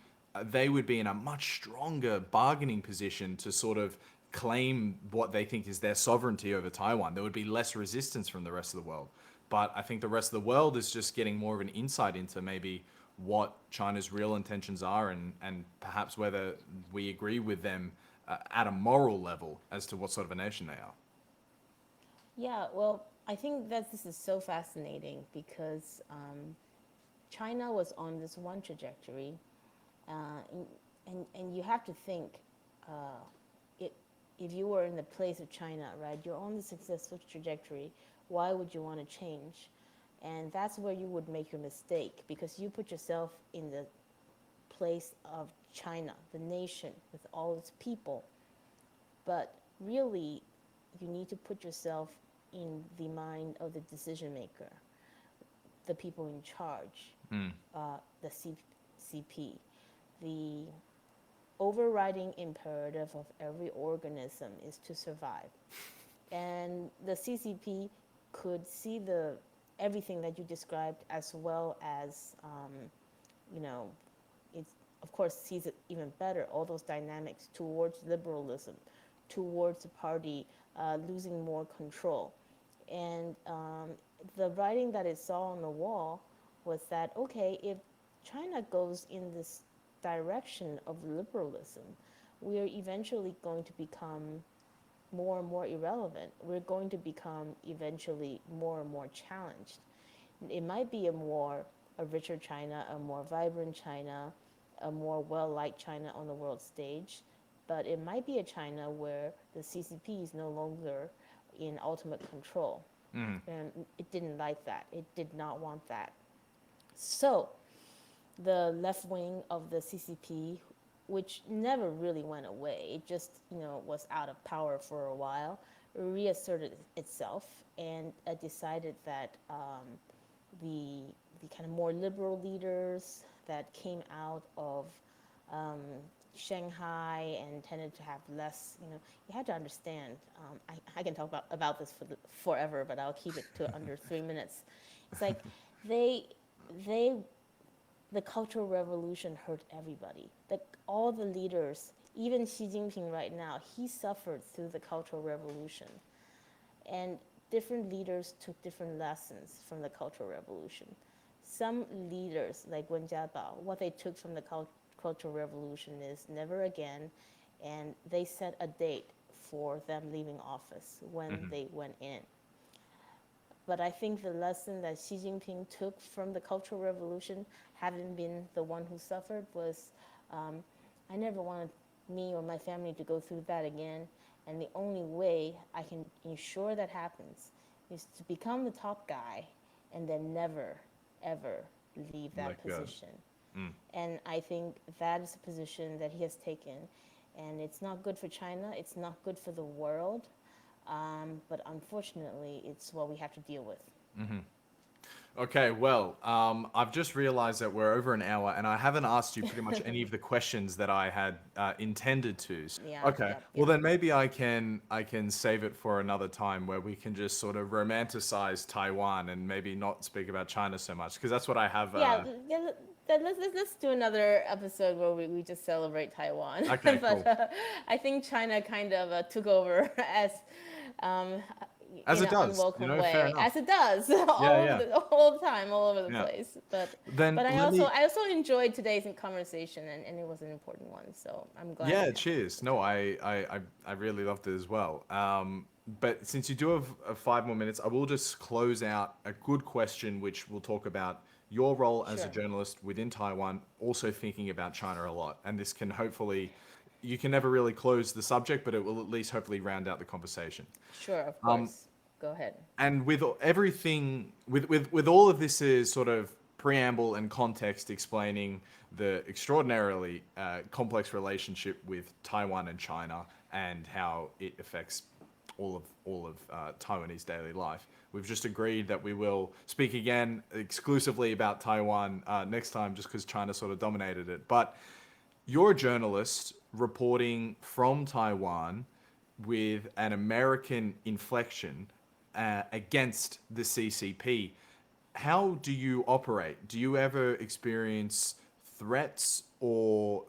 C: they would be in a much stronger bargaining position to sort of claim what they think is their sovereignty over Taiwan. There would be less resistance from the rest of the world. But I think the rest of the world is just getting more of an insight into maybe what China's real intentions are, and perhaps whether we agree with them at a moral level as to what sort of a nation they are.
B: yeah, well, I think that this is so fascinating because China was on this one trajectory, and you have to think, it, if you were in the place of China, right, you're on the successful trajectory, why would you want to change? And that's where you would make your mistake because you put yourself in the place of China, the nation with all its people. But really, you need to put yourself in the mind of the decision maker, the people in charge, the CP. The overriding imperative of every organism is to survive. And the CCP could see the everything that you described as well as, you know, it's of course sees it even better, all those dynamics towards liberalism, towards the party losing more control. And the writing that it saw on the wall was that, okay, if China goes in this direction of liberalism, we are eventually going to become more and more irrelevant. We're going to become eventually more and more challenged. It might be a richer China, a more vibrant China, a more well-liked China on the world stage, but it might be a China where the CCP is no longer in ultimate control. And it didn't like that. It did not want that. So the left wing of the CCP, which never really went away, it just was out of power for a while, reasserted itself and decided that the kind of more liberal leaders that came out of um, Shanghai and tended to have less, you had to understand. I can talk about this forever, but I'll keep it to under 3 minutes. It's like they they the Cultural Revolution hurt everybody. All the leaders, even Xi Jinping right now, he suffered through the Cultural Revolution. And different leaders took different lessons from the Cultural Revolution. Some leaders, like Wen Jiabao, what they took from the Cultural Revolution is never again, and they set a date for them leaving office when they went in. But I think the lesson that Xi Jinping took from the Cultural Revolution, having been the one who suffered, was I never wanted me or my family to go through that again. And the only way I can ensure that happens is to become the top guy and then never, ever leave that
C: Let go.
B: position. And I think that is a position that he has taken. And it's not good for China, it's not good for the world. But unfortunately, it's what we have to deal with.
C: Okay, well, I've just realized that we're over an hour, and I haven't asked you pretty much any of the questions that I had intended to.
B: Yeah,
C: Okay,
B: yep,
C: well
B: yep.
C: then maybe I can save it for another time where we can just sort of romanticize Taiwan and maybe not speak about China so much, because that's what I have.
B: Yeah, let's do another episode where we just celebrate Taiwan.
C: Okay,
B: But
C: cool.
B: I think China kind of took over as um,
C: As
B: in
C: it
B: an
C: does,
B: unwelcome
C: fair
B: way,
C: enough.
B: as it does
C: Yeah, yeah,
B: all the time, all over the
C: yeah.
B: place. But
C: Then
B: I
C: let
B: also
C: me.
B: I also enjoyed today's conversation, and it was an important one. So I'm glad we
C: Yeah,
B: had
C: cheers.
B: the
C: No,
B: time.
C: I really loved it as well. But since you do have 5 more minutes, I will just close out a good question, which will talk about your role as a
B: Sure,
C: journalist within Taiwan, also thinking about China a lot. And this can hopefully, you can never really close the subject, but it will at least hopefully round out the conversation.
B: sure, of course. Go ahead.
C: And with everything, with all of this is sort of preamble and context explaining the extraordinarily complex relationship with Taiwan and China and how it affects all of Taiwanese daily life. We've just agreed that we will speak again exclusively about Taiwan next time, just because China sort of dominated it. But you're a journalist reporting from Taiwan with an American inflection against the CCP. How do you operate? Do you ever experience threats or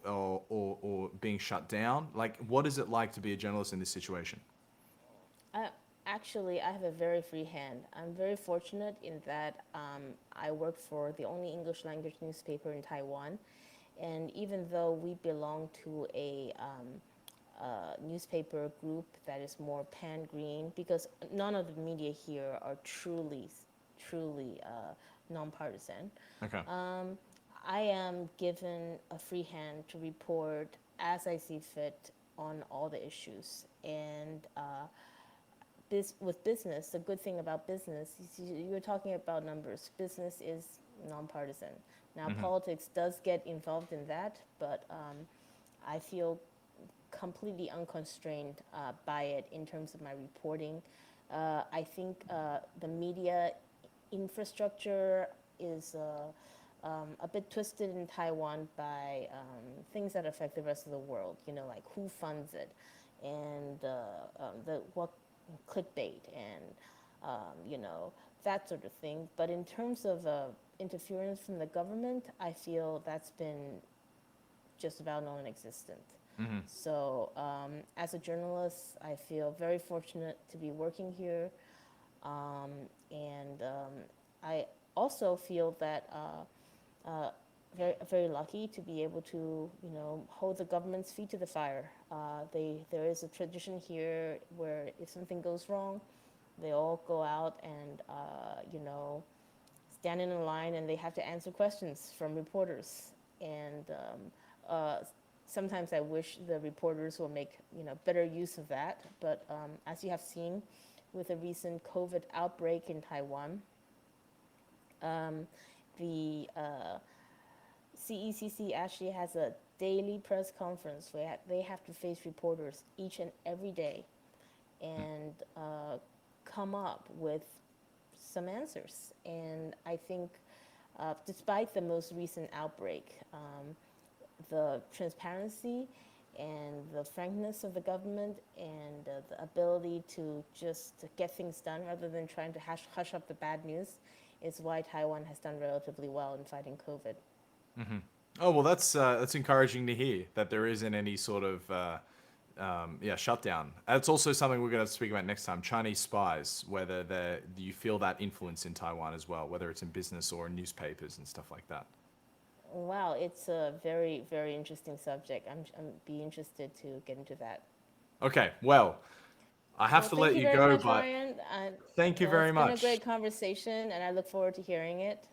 C: being shut down? Like, what is it like to be a journalist in this situation?
B: I, Actually, I have a very free hand. I'm very fortunate in that I work for the only English language newspaper in Taiwan. And even though we belong to a newspaper group that is more pan green, because none of the media here are truly nonpartisan,
C: Okay.
B: I am given a free hand to report as I see fit on all the issues. And with business, the good thing about business is you're talking about numbers. Business is nonpartisan. Now, politics does get involved in that, but I feel completely unconstrained by it in terms of my reporting. I think the media infrastructure is a bit twisted in Taiwan by things that affect the rest of the world. You know, like who funds it, and the what clickbait, and you know, that sort of thing. But in terms of interference from the government, I feel that's been just about non-existent. So, as a journalist, I feel very fortunate to be working here, and I also feel that very lucky to be able to, you know, hold the government's feet to the fire. There is a tradition here where if something goes wrong, they all go out and, you know, stand in a line, and they have to answer questions from reporters. And sometimes I wish the reporters will make, you know, better use of that. But as you have seen with the recent COVID outbreak in Taiwan, the CECC actually has a daily press conference where they have to face reporters each and every day and come up with some answers. And I think, despite the most recent outbreak, the transparency and the frankness of the government, and the ability to just get things done rather than trying to hush up the bad news is why Taiwan has done relatively well in fighting COVID.
C: Oh well, that's encouraging to hear that there isn't any sort of yeah, shutdown. That's also something we're going to speak about next time. Chinese spies, whether you feel that influence in Taiwan as well, whether it's in business or in newspapers and stuff like that.
B: Wow, it's a very interesting subject. I'm be interested to get into that.
C: Okay, well, I have
B: Well,
C: to
B: thank
C: let
B: you
C: you
B: very
C: go,
B: much,
C: but
B: Ryan.
C: thank you
B: It's
C: very
B: been a
C: much.
B: great conversation, and I look forward to hearing it.